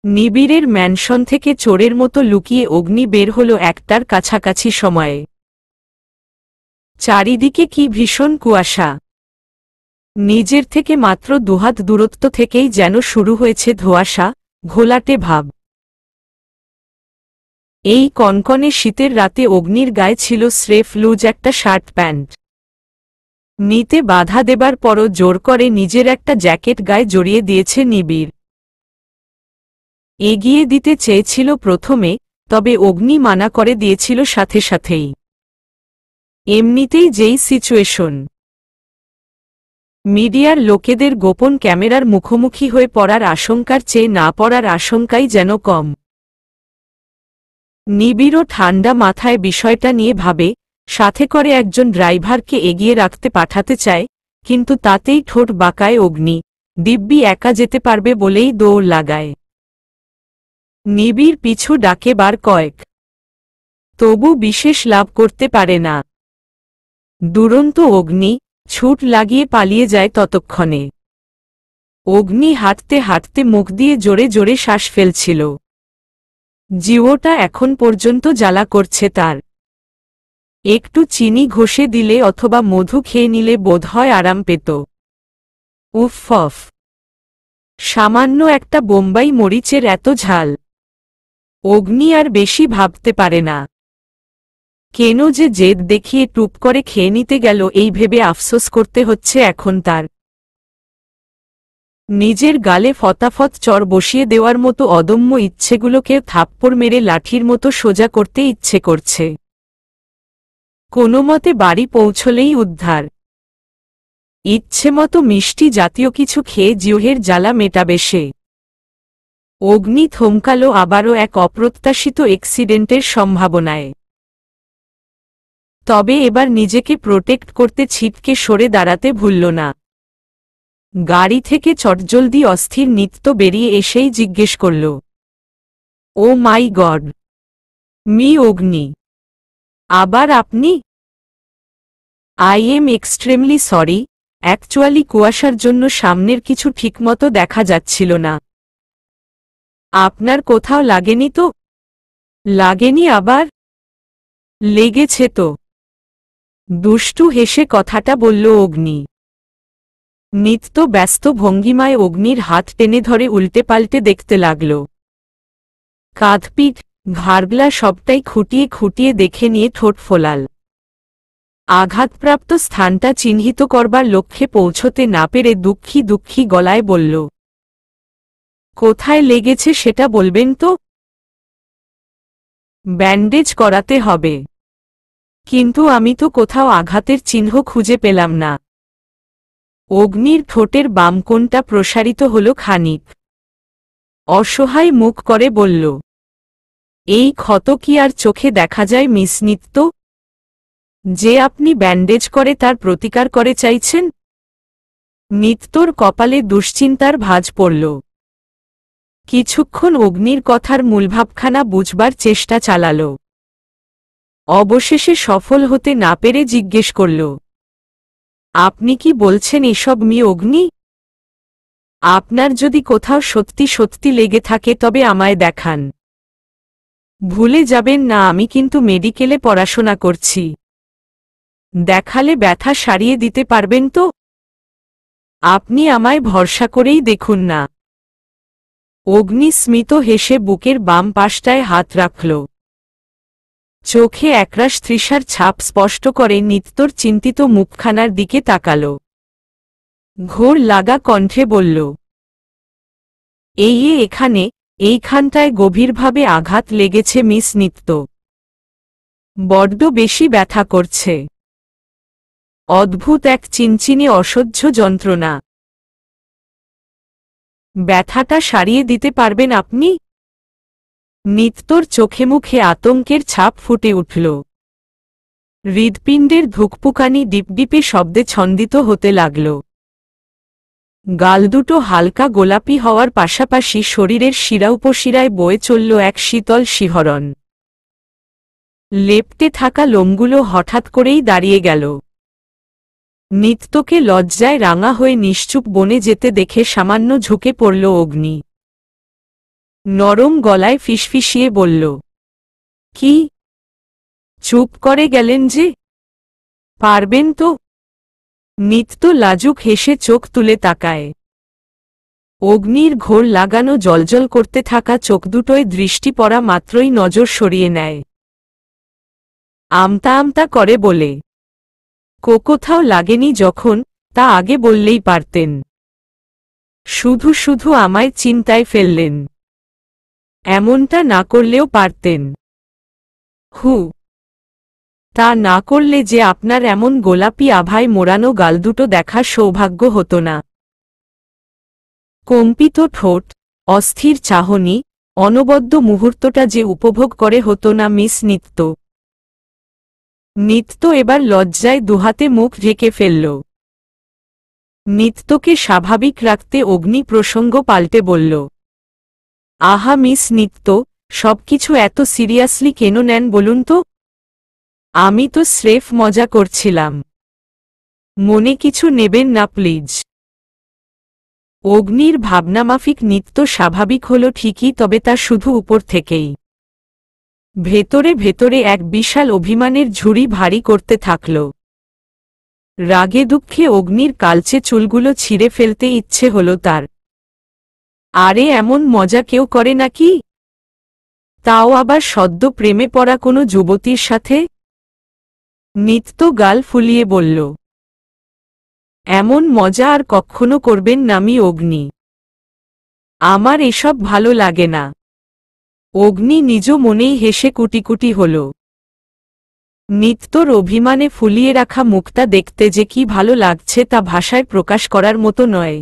নিবিড়ের ম্যানশন থেকে চোরের মতো লুকিয়ে অগ্নি বের হল একটার কাছাকাছি সময়ে। চারিদিকে কি ভীষণ কুয়াশা। নিজের থেকে মাত্র দুহাত দূরত্ব থেকেই যেন শুরু হয়েছে ধোঁয়াশা, ঘোলাটে ভাব। এই কনকনে শীতের রাতে অগ্নির গায়ে ছিল স্রেফ লুজ একটা শার্ট প্যান্ট। নিতে বাধা দেবার পরও জোর করে নিজের একটা জ্যাকেট গায়ে জড়িয়ে দিয়েছে নিবিড়। এগিয়ে দিতে চেয়েছিল প্রথমে, তবে অগ্নি মানা করে দিয়েছিল সাথে সাথেই। এমনিতেই যেই সিচুয়েশন, মিডিয়ার লোকেদের গোপন ক্যামেরার মুখোমুখি হয়ে পড়ার আশঙ্কার চেয়ে না পড়ার আশঙ্কাই যেন কম। নিবিড় ঠান্ডা মাথায় বিষয়টা নিয়ে ভাবে, সাথে করে একজন ড্রাইভারকে এগিয়ে রাখতে পাঠাতে চায়, কিন্তু তাতেই ঠোঁট বাঁকায় অগ্নি। দিব্যি একা যেতে পারবে বলেই দৌড় লাগায়। নিবিড় পিছু ডাকে বার কয়েক, তবু বিশেষ লাভ করতে পারে না। দুরন্ত অগ্নি ছুট লাগিয়ে পালিয়ে যায় ততক্ষণে। অগ্নি হাঁটতে হাঁটতে মুখ দিয়ে জোরে জোরে শ্বাস ফেলছিল। জিওটা এখন পর্যন্ত জ্বালা করছে তার। একটু চিনি ঘষে দিলে অথবা মধু খেয়ে নিলে বোধহয় আরাম পেত। উফ, সামান্য একটা বোম্বাই মরিচের এত ঝাল। অগ্নি আর বেশি ভাবতে পারে না। কেন যে জেদ দেখিয়ে টুপ করে খেয়ে নিতে গেল এই ভেবে আফসোস করতে হচ্ছে এখন তার। নিজের গালে ফতাফত চর বসিয়ে দেওয়ার মতো অদম্য ইচ্ছেগুলোকে থাপ্পড় মেরে লাঠির মতো সোজা করতে ইচ্ছে করছে। কোনোমতে বাড়ি পৌঁছলেই উদ্ধার। ইচ্ছেমতো মিষ্টি জাতীয় কিছু খেয়ে জিহ্বার জ্বালা মেটাবে সে। অগ্নি থমকালো আবারও এক অপ্রত্যাশিত অ্যাক্সিডেন্টের সম্ভাবনায়। তবে এবার নিজেকে প্রোটেক্ট করতে ছিটকে সরে দাঁড়াতে ভুলল না। গাড়ি থেকে চটজলদি অস্থির নিত্য বেরিয়ে এসেই জিজ্ঞেস করল, ও মাই গড, মি অগ্নি, আবার আপনি? I am extremely sorry, actually কুয়াশার জন্য সামনের কিছু ঠিকমতো দেখা যাচ্ছিল না। আপনার কোথাও লাগেনি তো? লাগেনি আবার? লেগেছে তো। দুষ্টু হেসে কথাটা বলল অগ্নি। নিত্য ব্যস্ত ভঙ্গিমায় অগ্নির হাত টেনে ধরে উল্টে পাল্টে দেখতে লাগল। কাঁধপিঠ ঘাড়গলা সবটাই খুঁটিয়ে খুঁটিয়ে দেখে নিয়ে ঠোঁট ফোলাল। আঘাতপ্রাপ্ত স্থানটা চিহ্নিত করবার লক্ষ্যে পৌঁছতে না পেরে দুঃখী দুঃখী গলায় বলল, কোথায় লেগেছে সেটা বলবেন তো? ব্যান্ডেজ করাতে হবে, কিন্তু আমি তো কোথাও আঘাতের চিহ্ন খুঁজে পেলাম না। অগ্নির ঠোঁটের বাম কোণটা প্রসারিত হল খানিক। অসহায় মুখ করে বলল, এই ক্ষত কি আর চোখে দেখা যায় মিস নিত্য? যে আপনি ব্যান্ডেজ করে তার প্রতিকার করে চাইছেন? নিত্যর কপালে দুশ্চিন্তার ভাঁজ পড়ল। কিছুক্ষণ অগ্নির কথার মূলভাবখানা বুঝবার চেষ্টা চালাল। অবশেষে সফল হতে না পেরে জিজ্ঞেস করল, আপনি কি বলছেন এসব মি অগ্নি? আপনার যদি কোথাও সত্যি সত্যি লেগে থাকে তবে আমায় দেখান। ভুলে যাবেন না আমি কিন্তু মেডিকেলে পড়াশোনা করছি। দেখালে ব্যথা সারিয়ে দিতে পারবেন তো? আপনি আমায় ভরসা করেই দেখুন না। অগ্নি স্মিত হেসে বুকের বাম পাশটায় হাত রাখল। চোখে একরাশ তৃষার ছাপ স্পষ্ট করে নিত্যর চিন্তিত মুখখানার দিকে তাকাল। ঘোর লাগা কণ্ঠে বলল, এই এখানে, এইখানটায় গভীরভাবে আঘাত লেগেছে মিস নিত্য। বড্ড বেশি ব্যথা করছে। অদ্ভুত এক চিনচিনে অসহ্য যন্ত্রণা। ব্যথাটা সারিয়ে দিতে পারবেন আপনি? নিত্যর চোখে মুখে আতঙ্কের ছাপ ফুটে উঠল। হৃৎপিণ্ডের ধুকপুকানি ডিপডিপে শব্দে ছন্দিত হতে লাগল। গাল দুটো হালকা গোলাপি হওয়ার পাশাপাশি শরীরের শিরা উপশিরায় বয়ে চলল এক শীতল শিহরণ। লেপ্টে থাকা লোমগুলো হঠাৎ করেই দাঁড়িয়ে গেল। নিত্যকে লজ্জায় রাঙা হয়ে নিশ্চুপ বনে যেতে দেখে সামান্য ঝুঁকে পড়ল অগ্নি। নরম গলায় ফিসফিসিয়ে বলল, কি? চুপ করে গেলেন যে? পারবেন তো? নিত্য লাজুক হেসে চোখ তুলে তাকায়। অগ্নির ঘোর লাগানো জ্বলজ্বল করতে থাকা চোখ দুটোয় দৃষ্টি পড়া মাত্রই নজর সরিয়ে নেয়। আমতা আমতা করে বলে, কোথাও লাগেনি যখন, তা আগে বললেই পারতেন। শুধু শুধু আমায় চিন্তায় ফেললেন। এমনটা না করলেও পারতেন। হু, তা না করলে যে আপনার এমন গোলাপি আভায় মোড়ানো গাল দুটো দেখার সৌভাগ্য হতো না। কম্পিত ঠোঁট, অস্থির চাহনি, অনবদ্য মুহূর্তটা যে উপভোগ করে হতো না মিস নিত্য। নিত্য এবার লজ্জায় দুহাতে মুখ ঢেকে ফেলল। নিত্যকে স্বাভাবিক রাখতে অগ্নি প্রসঙ্গ পাল্টে বলল, আহা মিস নিত্য, সবকিছু এত সিরিয়াসলি কেন নেন বলুন তো? আমি তো স্রেফ মজা করছিলাম। মনে কিছু নেবেন না প্লিজ। অগ্নির ভাবনামাফিক নিত্য স্বাভাবিক হল ঠিকই, তবে তা শুধু উপর থেকেই। ভেতরে ভেতরে এক বিশাল অভিমানের ঝুড়ি ভারী করতে থাকল। রাগে দুঃখে অগ্নির কালচে চুলগুলো ছিঁড়ে ফেলতে ইচ্ছে হল তার। আরে এমন মজা কেউ করে নাকি? তাও আবার সদ্য প্রেমে পড়া কোনো যুবতীর সাথে? নিত্য গাল ফুলিয়ে বলল, এমন মজা আর কখনো করবেন না মি অগ্নি। আমার এসব ভালো লাগে না। অগ্নি নিজ মনেই হেসে কুটিকুটি হল। নিত্যর অভিমানে ফুলিয়ে রাখা মুখটা দেখতে যে কি ভালো লাগছে তা ভাষায় প্রকাশ করার মতো নয়।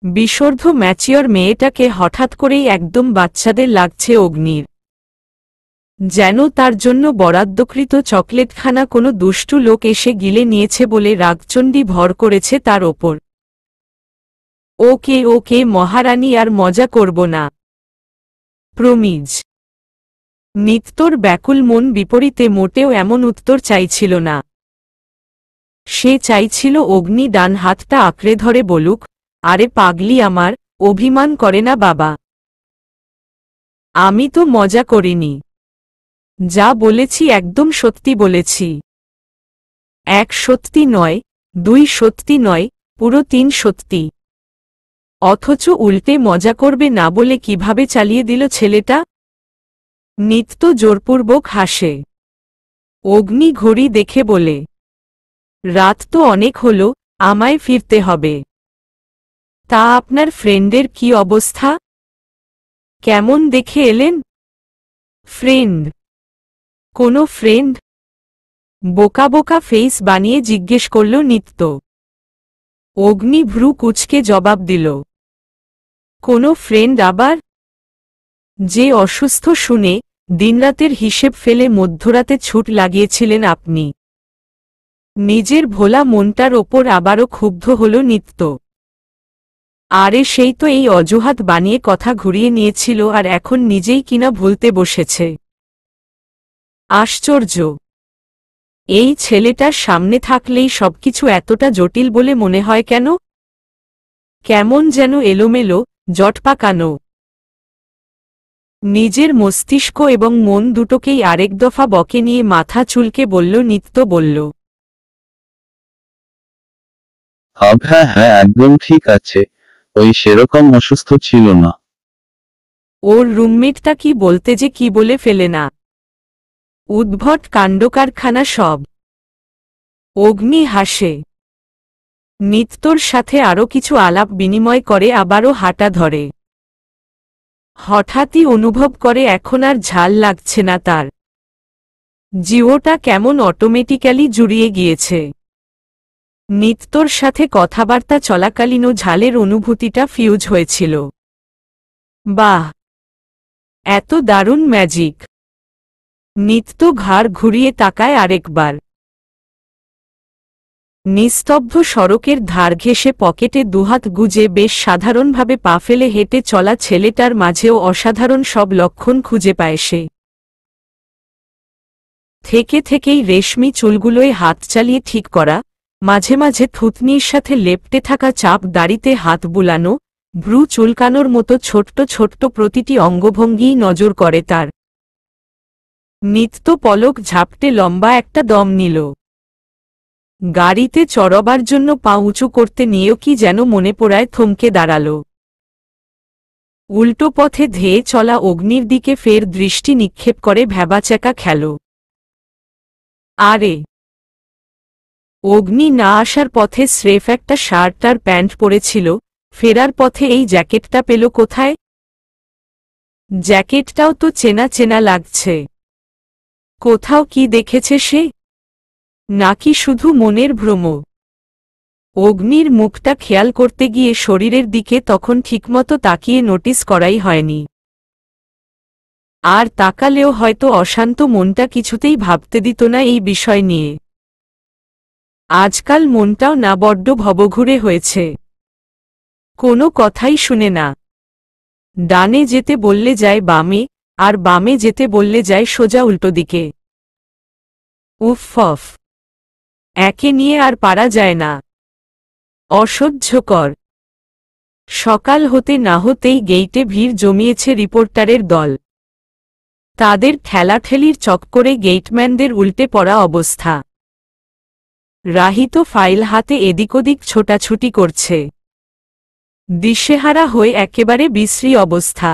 বিশর্ধ ম্যাচিওর মেয়েটাকে হঠাৎ করেই একদম বাচ্চাদের লাগছে অগ্নির। যেন তার জন্য বরাদ্দকৃত চকলেটখানা কোনো দুষ্টু লোক এসে গিলে নিয়েছে বলে রাগচণ্ডী ভর করেছে তার ওপর। ওকে ওকে মহারানী, আর মজা করব না। প্রমিজ। নিত্যর ব্যাকুল মন বিপরীতে মোটেও এমন উত্তর চাইছিল না। সে চাইছিল অগ্নি ডান হাতটা আঁকড়ে ধরে বলুক, আরে পাগলি আমার, অভিমান করে না বাবা। আমি তো মজা করিনি। যা বলেছি একদম সত্যি বলেছি। এক সত্যি নয়, দুই সত্যি নয়, পুরো তিন সত্যি। অথচ উল্টে মজা করবে না বলে কিভাবে চালিয়ে দিল ছেলেটা? নিত্য জোরপূর্বক হাসে। অগ্নি ঘড়ি দেখে বলে, রাত তো অনেক হল, আমায় ফিরতে হবে। তা আপনার ফ্রেন্ডের কি অবস্থা? কেমন দেখে এলেন? ফ্রেন্ড? কোনো ফ্রেন্ড? বোকা বোকা ফেস বানিয়ে জিজ্ঞেস করল নিত্য। অগ্নি ভ্রু কুঁচকে জবাব দিল, কোনো ফ্রেন্ড আবার? যে অসুস্থ শুনে দিনরাতের হিসেব ফেলে মধ্যরাতে ছুট লাগিয়েছিলেন আপনি। নিজের ভোলা মনটার ওপর আবারও ক্ষুব্ধ হল নিত্য। আরে সেই তো এই অজুহাত বানিয়ে কথা ঘুরিয়ে নিয়েছিল, আর এখন নিজেই কিনা ভুলতে বসেছে। আশ্চর্য! এই ছেলেটার সামনে থাকলেই সবকিছু এতটা জটিল বলে মনে হয় কেন? কেমন যেন এলোমেলো, জটপাকানো। নিজের মস্তিষ্ক এবং মন দুটোকেই আরেক দফা বকে নিয়ে মাথা চুলকে বলল নিত্য বলল, হ্যাঁ হ্যাঁ একদম ঠিক আছে, ওই সেরকম অসুস্থ ছিল না। ওর রুমমেটটা কি বলতে যে কি বলে ফেলে না। উদ্ভট কাণ্ডকারখানা সব। অগ্নি হাসে। নিত্যর সাথে আরও কিছু আলাপ বিনিময় করে আবারও হাঁটা ধরে। হঠাৎই অনুভব করে এখন আর ঝাল লাগছে না তার। জিওটা কেমন অটোমেটিক্যালি জুড়িয়ে গিয়েছে। নিত্যর সাথে কথাবার্তা চলাকালীনও ঝালের অনুভূতিটা ফিউজ হয়েছিল। বাহ, এত দারুণ ম্যাজিক! নিত্য ঘাড় ঘুরিয়ে তাকায় আরেকবার। নিস্তব্ধ সড়কের ধার ঘেঁষে পকেটে দুহাত গুজে বেশ সাধারণভাবে পা ফেলে হেঁটে চলা ছেলেটার মাঝেও অসাধারণ সব লক্ষণ খুঁজে পায় সে। থেকেই রেশমি চুলগুলোয় হাত চালিয়ে ঠিক করা, মাঝে মাঝে থুতনির সাথে লেপ্টে থাকা চাপ দাড়িতে হাত বুলানো, ভ্রু চুলকানোর মতো ছোট্ট ছোট্ট প্রতিটি অঙ্গভঙ্গিই নজর করে তার। নিত্য পলক ঝাপটে লম্বা একটা দম নিল। গাড়িতে চড়বার জন্য পা উঁচু করতে নিয়েও কি যেন মনে পড়ায় থমকে দাঁড়াল। উল্টো পথে ধেয়ে চলা অগ্নির দিকে ফের দৃষ্টি নিক্ষেপ করে ভ্যাবাচ্যাকা খেল। আরে, অগ্নি না আসার পথে স্রেফ একটা শার্ট আর প্যান্ট পরেছিল, ফেরার পথে এই জ্যাকেটটা পেল কোথায়? জ্যাকেটটাও তো চেনা চেনা লাগছে। কোথাও কি দেখেছে সে, নাকি শুধু মনের ভ্রম? অগ্নির মুখটা খেয়াল করতে গিয়ে শরীরের দিকে তখন ঠিকমতো তাকিয়ে নোটিস করাই হয়নি। আর তাকালেও হয়তো অশান্ত মনটা কিছুতেই ভাবতে দিত না এই বিষয় নিয়ে। আজকাল মনটাও না বড্ড ভবঘুরে হয়েছে, কোনো কথাই শুনে না। ডানে যেতে বললে যায় বামে, আর বামে যেতে বললে যায় সোজা উল্টো দিকে। উফ, একে নিয়ে আর পারা যায় না, অসহ্যকর। সকাল হতে না হতেই গেইটে ভিড় জমিয়েছে রিপোর্টারের দল। তাদের ঠেলাঠেলির চক্করে গেটম্যানদের উল্টে পড়া অবস্থা। রাহিত ফাইল হাতে এদিক ওদিক ছোটাছুটি করছে, দিশেহারা হয়ে একেবারে বিশ্রী অবস্থা।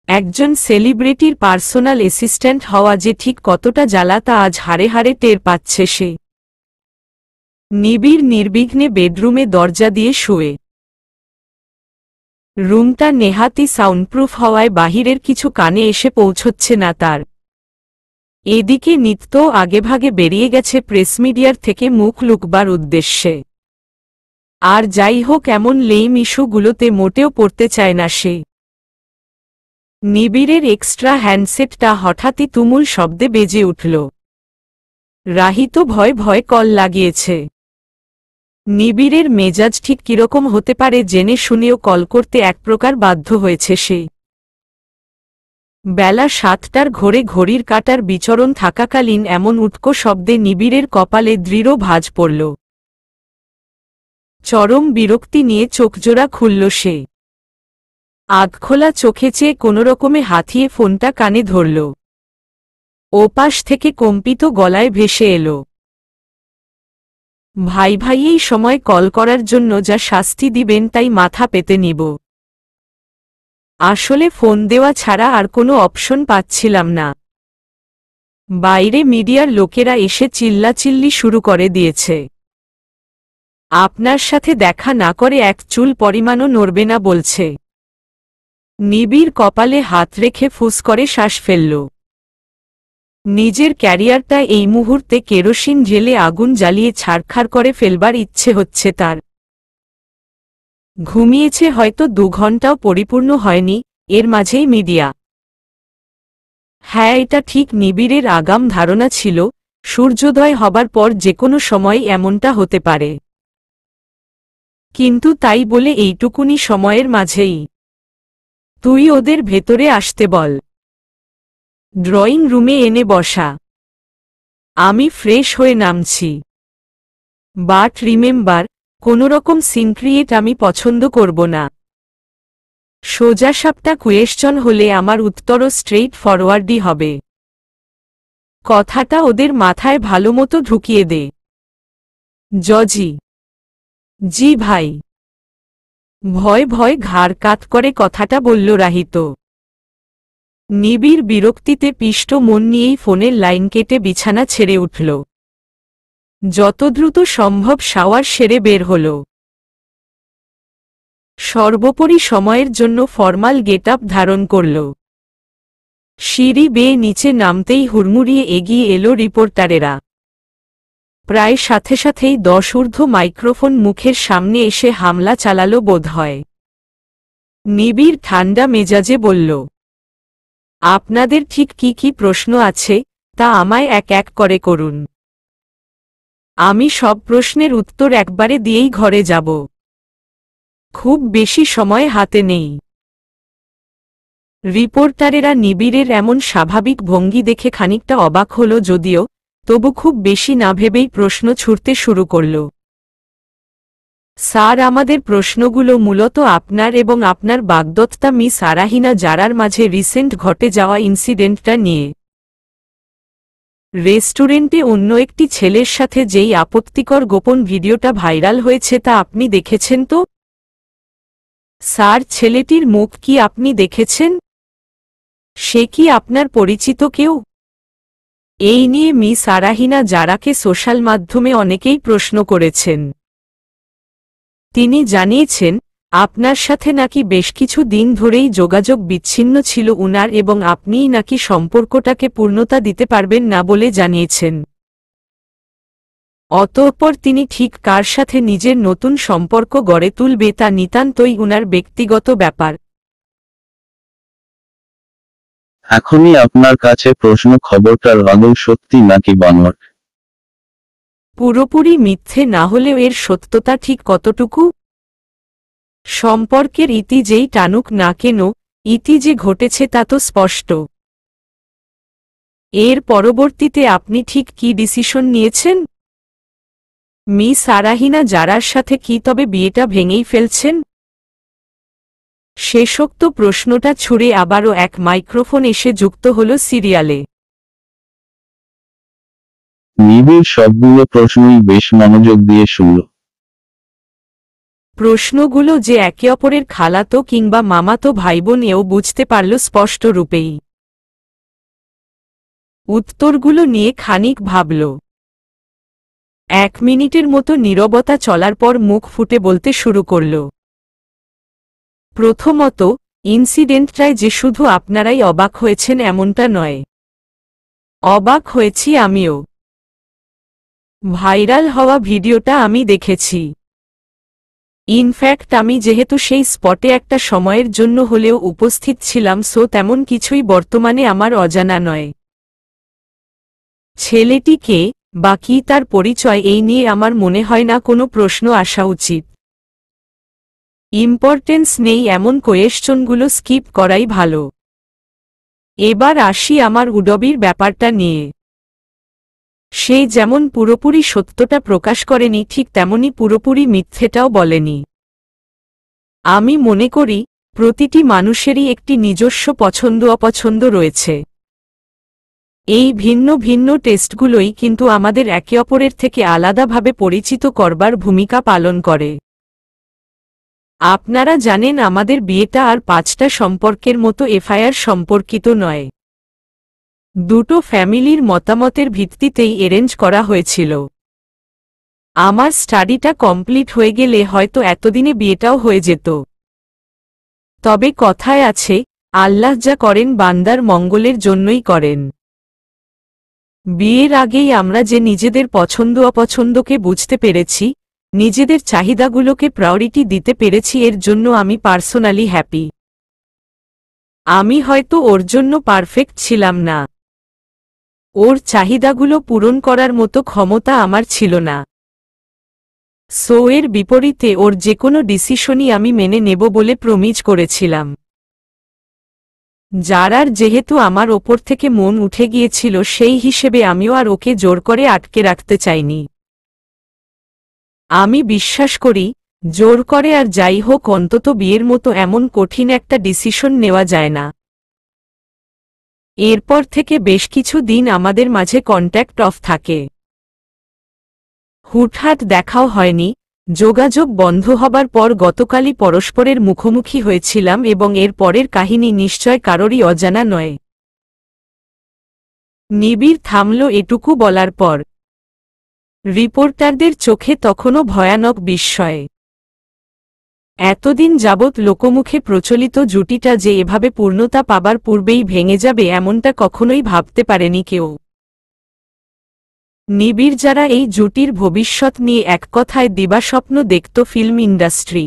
একজন সেলিব্রিটির পার্সোনাল অ্যাসিস্ট্যান্ট হওয়া যে ঠিক কতটা জ্বালা তা আজ হাড়ে হাড়ে টের পাচ্ছে সে। নিবিড় নির্বিঘ্নে বেডরুমে দরজা দিয়ে শুয়ে। রুমটা নেহাতি সাউন্ডপ্রুফ হওয়ায় বাহিরের কিছু কানে এসে পৌঁছচ্ছে না তার। এদিকে নিত্য আগেভাগে বেরিয়ে গেছে প্রেস মিডিয়ার থেকে মুখ লুকবার উদ্দেশ্যে। আর যাই হোক, এমন লেইম ইস্যুগুলোতে মোটেও পড়তে চায় না সে। নিবিড়ের এক্সট্রা হ্যান্ডসেটটা হঠাৎই তুমুল শব্দে বেজে উঠল। রাহিত ভয় ভয় কল লাগিয়েছে। নিবিড়ের মেজাজ ঠিক কিরকম হতে পারে জেনে শুনেও কল করতে এক প্রকার বাধ্য হয়েছে সে। বেলা 7টার ঘোরে ঘড়ির কাঁটার বিচরণ থাকাকালীন এমন উটকো শব্দে নিবিড়ের কপালে দৃঢ় ভাঁজ পড়ল। চরম বিরক্তি নিয়ে চোখজোড়া খুলল সে। আধখোলা চোখে চেয়ে কোনোরকমে হাতিয়ে ফোনটা কানে ধরল। ওপাশ থেকে কম্পিত গলায় ভেসে এলো, ভাই এই সময় কল করার জন্য যা শাস্তি দিবেন তাই মাথা পেতে নিব। আসলে ফোন দেওয়া ছাড়া আর কোনো অপশন পাচ্ছিলাম না। বাইরে মিডিয়ার লোকেরা এসে চিল্লাচিল্লি শুরু করে দিয়েছে। আপনার সাথে দেখা না করে এক চুল পরিমাণও নড়বে না বলছে। নিবিড় কপালে হাত রেখে ফুস করে শ্বাস ফেলল। নিজের ক্যারিয়ারটা এই মুহূর্তে কেরোসিন ঢেলে আগুন জ্বালিয়ে ছাড়খাড় করে ফেলবার ইচ্ছে হচ্ছে তার। ঘুমিয়েছে হয়তো 2 ঘন্টাও পরিপূর্ণ হয়নি, এর মাঝেই মিডিয়া। হ্যাঁ, এটা ঠিক নিবিড়ের আগাম ধারণা ছিল সূর্যোদয় হবার পর যেকোনো সময় এমনটা হতে পারে। কিন্তু তাই বলে এইটুকুনি সময়ের মাঝেই তুই ওদের ভেতরে আসতে বল, ড্রয়িং রুমে এনে বসা, আমি ফ্রেশ হয়ে নামছি। বাট রিমেম্বার, কোনোরকম সিন ক্রিয়েট আমি পছন্দ করব না। সোজাসাপটা কোয়েশ্চন হলে আমার উত্তর স্ট্রেইট ফরওয়ার্ডই হবে। কথাটা ওদের মাথায় ভালোমতো ঢুকিয়ে দে। জজি। জি ভাই। ভয় ভয় ঘাড় কাত করে কথাটা বলল রাহিত। নিবিড় বিরক্তিতে পিষ্ট মন নিয়েই ফোনের লাইন কেটে বিছানা ছেড়ে উঠল। যত দ্রুত সম্ভব শাওয়ার সেরে বের হল। সর্বোপরি সময়ের জন্য ফর্মাল গেটআপ ধারণ করল। সিঁড়ি বেয়ে নিচে নামতেই হুড়মুড়িয়ে এগিয়ে এলো রিপোর্টারেরা। প্রায় সাথে সাথেই 10 ঊর্ধ্ব মাইক্রোফোন মুখের সামনে এসে হামলা চালালো বোধহয়। নিবিড় ঠান্ডা মেজাজে বলল, আপনাদের ঠিক কি কি প্রশ্ন আছে তা আমায় এক এক করে করুন। আমি সব প্রশ্নের উত্তর একবারে দিয়েই ঘরে যাব। খুব বেশি সময় হাতে নেই। রিপোর্টারেরা নিবিড়ের এমন স্বাভাবিক ভঙ্গি দেখে খানিকটা অবাক হল, যদিও তবু খুব বেশি না ভেবেই প্রশ্ন ছুড়তে শুরু করল। স্যার, আমাদের প্রশ্নগুলো মূলত আপনার এবং আপনার বাগদত্তা মিস আরাহিনা জারার মাঝে রিসেন্ট ঘটে যাওয়া ইনসিডেন্টটা নিয়ে। রেস্টুরেন্টে অন্য একটি ছেলের সাথে যেই আপত্তিকর গোপন ভিডিওটা ভাইরাল হয়েছে তা আপনি দেখেছেন তো? স্যার, ছেলেটির মুখ কি আপনি দেখেছেন? সে কি আপনার পরিচিত কেউ? এই নিয়ে মিস আরাহিনা জারাকে সোশ্যাল মাধ্যমে অনেকেই প্রশ্ন করেছেন। তিনি জানিয়েছেন, আপনার সাথে নাকি বেশ কিছু দিন ধরেই যোগাযোগ বিচ্ছিন্ন ছিল উনার এবং আপনিই নাকি সম্পর্কটাকে পূর্ণতা দিতে পারবেন না বলে জানিয়েছেন। অতঃপর তিনি ঠিক কার সাথে নিজের নতুন সম্পর্ক গড়ে তুলবে তা নিতান্তই উনার ব্যক্তিগত ব্যাপার। এখনই আপনার কাছে প্রশ্ন, খবরটার আদৌ সত্যি নাকি বানোয়াট? পুরোপুরি মিথ্যে না হলেও এর সত্যতা ঠিক কতটুকু? সম্পর্কের ইতি যেই টানুক না কেন, ইতি যে ঘটেছে তা তো স্পষ্ট। এর পরবর্তীতে আপনি ঠিক কি ডিসিশন নিয়েছেন? মিস আরাহিনা জারার সাথে কি তবে বিয়েটা ভেঙেই ফেলছেন? শেষোক্ত প্রশ্নটা ছুড়ে আবারও এক মাইক্রোফোন এসে যুক্ত হল সিরিয়ালে। নিবিড় সবগুলো প্রশ্নই বেশ মনোযোগ দিয়ে শুনল। প্রশ্নগুলো যে একে অপরের খালাতো কিংবা মামাতো ভাইবোন এও বুঝতে পারল স্পষ্ট রূপেই। উত্তরগুলো নিয়ে খানিক ভাবল। 1 মিনিটের মতো নীরবতা চলার পর মুখ ফুটে বলতে শুরু করল। প্রথমত, ইনসিডেন্টটায় যে শুধু আপনারাই অবাক হয়েছেন এমনটা নয়। অবাক হয়েছি আমিও। ভাইরাল হওয়া ভিডিওটা আমি দেখেছি। ইনফ্যাক্ট আমি যেহেতু সেই স্পটে একটা সময়ের জন্য হলেও উপস্থিত ছিলাম, সো তেমন কিছুই বর্তমানে আমার অজানা নয়। ছেলেটি কে বা কি তার পরিচয় এই নিয়ে আমার মনে হয় না কোনো প্রশ্ন আসা উচিত। ইম্পর্টেন্স নেই এমন কোয়েশ্চনগুলো স্কিপ করাই ভালো। এবার আসি আমার উডবির ব্যাপারটা নিয়ে। সে যেমন পুরোপুরি সত্যটা প্রকাশ করেনি ঠিক তেমনি পুরোপুরি মিথ্যেটাও বলেনি। আমি মনে করি প্রতিটি মানুষেরই একটি নিজস্ব পছন্দ অপছন্দ রয়েছে। এই ভিন্ন ভিন্ন টেস্টগুলোই কিন্তু আমাদের একে অপরের থেকে আলাদাভাবে পরিচিত করবার ভূমিকা পালন করে। আপনারা জানেন আমাদের বিয়েটা আর 5টা সম্পর্কের মতো এফআইআর সম্পর্কিত নয়। দুটো ফ্যামিলির মতামতের ভিত্তিতেই অ্যারেঞ্জ করা হয়েছিল। আমার স্টাডিটা কমপ্লিট হয়ে গেলে হয়তো এতদিনে বিয়েটাও হয়ে যেত। তবে কথায় আছে, আল্লাহ যা করেন বান্দার মঙ্গলের জন্যই করেন। বিয়ের আগেই আমরা যে নিজেদের পছন্দ অপছন্দকে বুঝতে পেরেছি, নিজেদের চাহিদাগুলোকে প্রায়োরিটি দিতে পেরেছি, এর জন্য আমি পার্সোনালি হ্যাপি। আমি হয়তো ওর জন্য পারফেক্ট ছিলাম না। ওর চাহিদাগুলো পূরণ করার মতো ক্ষমতা আমার ছিল না। সো এর বিপরীতে ওর যে কোনো ডিসিশনই আমি মেনে নেব বলে প্রমিজ করেছিলাম। জারার যেহেতু আমার ওপর থেকে মন উঠে গিয়েছিল, সেই হিসেবে আমিও আর ওকে জোর করে আটকে রাখতে চাইনি। আমি বিশ্বাস করি, জোর করে আর যাই হোক অন্তত বিয়ের মতো এমন কঠিন একটা ডিসিশন নেওয়া যায় না। এরপর থেকে বেশ কিছু দিন আমাদের মাঝে কন্ট্যাক্ট অফ থাকে। হুটহাট দেখাও হয়নি। যোগাযোগ বন্ধ হবার পর গতকালই পরস্পরের মুখোমুখি হয়েছিলাম এবং এর পরের কাহিনী নিশ্চয় কারোরই অজানা নয়। নিবিড় থামল এটুকু বলার পর। রিপোর্টারদের চোখে তখনও ভয়ানক বিস্ময়। এতদিন যাবৎ লোকমুখে প্রচলিত জুটিটা যে এভাবে পূর্ণতা পাবার পূর্বেই ভেঙে যাবে এমনটা কখনোই ভাবতে পারেনি কেউ। নিবিড় যারা এই জুটির ভবিষ্যৎ নিয়ে এক কথায় দিবাস্বপ্ন দেখত ফিল্ম ইন্ডাস্ট্রি।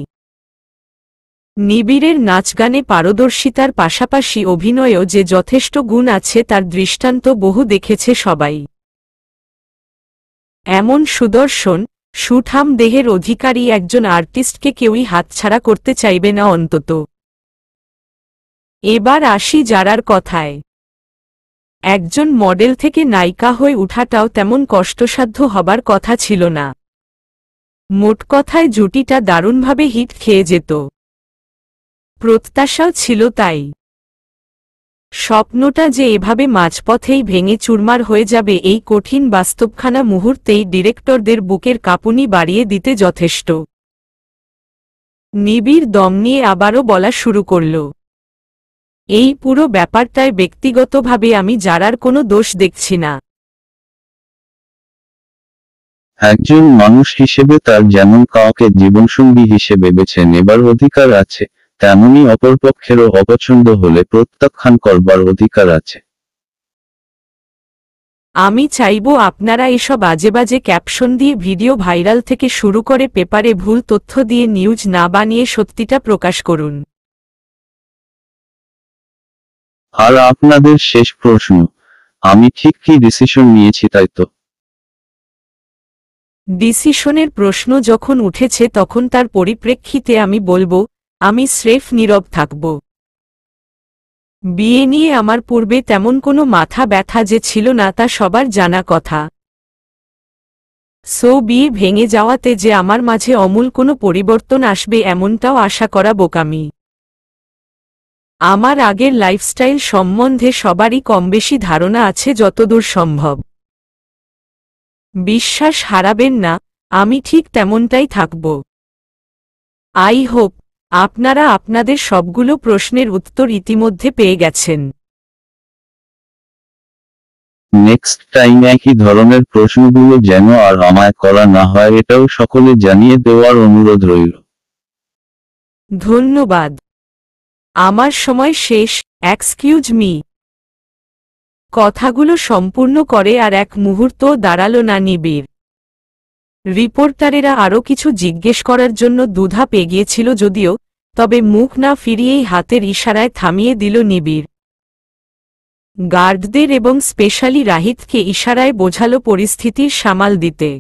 নিবিড়ের নাচগানে পারদর্শিতার পাশাপাশি অভিনয়েও যে যথেষ্ট গুণ আছে তার দৃষ্টান্ত বহু দেখেছে সবাই। এমন সুদর্শন, সুঠাম দেহের অধিকারী একজন আর্টিস্টকে কেউই হাতছাড়া করতে চাইবে না অন্তত। এবার আসি জারার কথায়। একজন মডেল থেকে নায়িকা হয়ে উঠাটাও তেমন কষ্টসাধ্য হবার কথা ছিল না। মোট কথায় জুটিটা দারুণভাবে হিট খেয়ে যেত। প্রত্যাশাও ছিল তাই। স্বপ্নটা যে এভাবে মাঝপথেই ভেঙে চুরমার হয়ে যাবে এই কঠিন বাস্তবখানা মুহূর্তেই ডিরেক্টরদের বুকের কাঁপুনি বাড়িয়ে দিতে যথেষ্ট। নিবিড় দম নিয়ে আবারও বলা শুরু করল। এই পুরো ব্যাপারটায় ব্যক্তিগতভাবে আমি জারার কোনো দোষ দেখছি না। একজন মানুষ হিসেবে তার যেমন কাউকে জীবনসঙ্গী হিসেবে বেছে নেবার অধিকার আছে, তেমনি অপরপক্ষেরও অপছন্দ হলে প্রত্যাখ্যান করবার অধিকার আছে। আমি চাইবো আপনারা এসব আজে বাজে ক্যাপশন দিয়ে ভিডিও ভাইরাল থেকে শুরু করে পেপারে ভুল তথ্য দিয়ে নিউজ না বানিয়ে সত্যিটা প্রকাশ করুন। আর আপনাদের শেষ প্রশ্ন, আমি ঠিক কি ডিসিশন নিয়েছি তাই তো? ডিসিশনের প্রশ্ন যখন উঠেছে তখন তার পরিপ্রেক্ষিতে আমি বলবো, আমি স্রেফ নীরব থাকব। বিয়ে নিয়ে আমার পূর্বে তেমন কোনো মাথা ব্যথা যে ছিল না তা সবার জানা কথা। সো বিয়ে ভেঙে যাওয়াতে যে আমার মাঝে অমূল কোনো পরিবর্তন আসবে এমনটাও আশা করা বোকামি। আমার আগের লাইফস্টাইল সম্বন্ধে সবারই কমবেশি ধারণা আছে যতদূর সম্ভব। বিশ্বাস হারাবেন না, আমি ঠিক তেমনটাই থাকব। আই হোপ আপনারা আপনাদের সবগুলো প্রশ্নের উত্তর ইতিমধ্যে পেয়ে গেছেন। নেক্সট টাইম একই ধরনের প্রশ্নগুলো যেন আর আমায় করা না হয় এটাও সকলে জানিয়ে দেওয়ার অনুরোধ রইল। ধন্যবাদ। আমার সময় শেষ, এক্সকিউজ মি। কথাগুলো সম্পূর্ণ করে আর এক মুহূর্তও দাঁড়ালো না নিবিড়। রিপোর্টারেরা আরও কিছু জিজ্ঞেস করার জন্য দুধাপ এগিয়েছিল যদিও, তবে মুখ না ফিরিয়েই হাতের ইশারায় থামিয়ে দিল নিবিড়। গার্ডদের এবং স্পেশালি রাহিতকে ইশারায় বোঝালো পরিস্থিতির সামাল দিতে।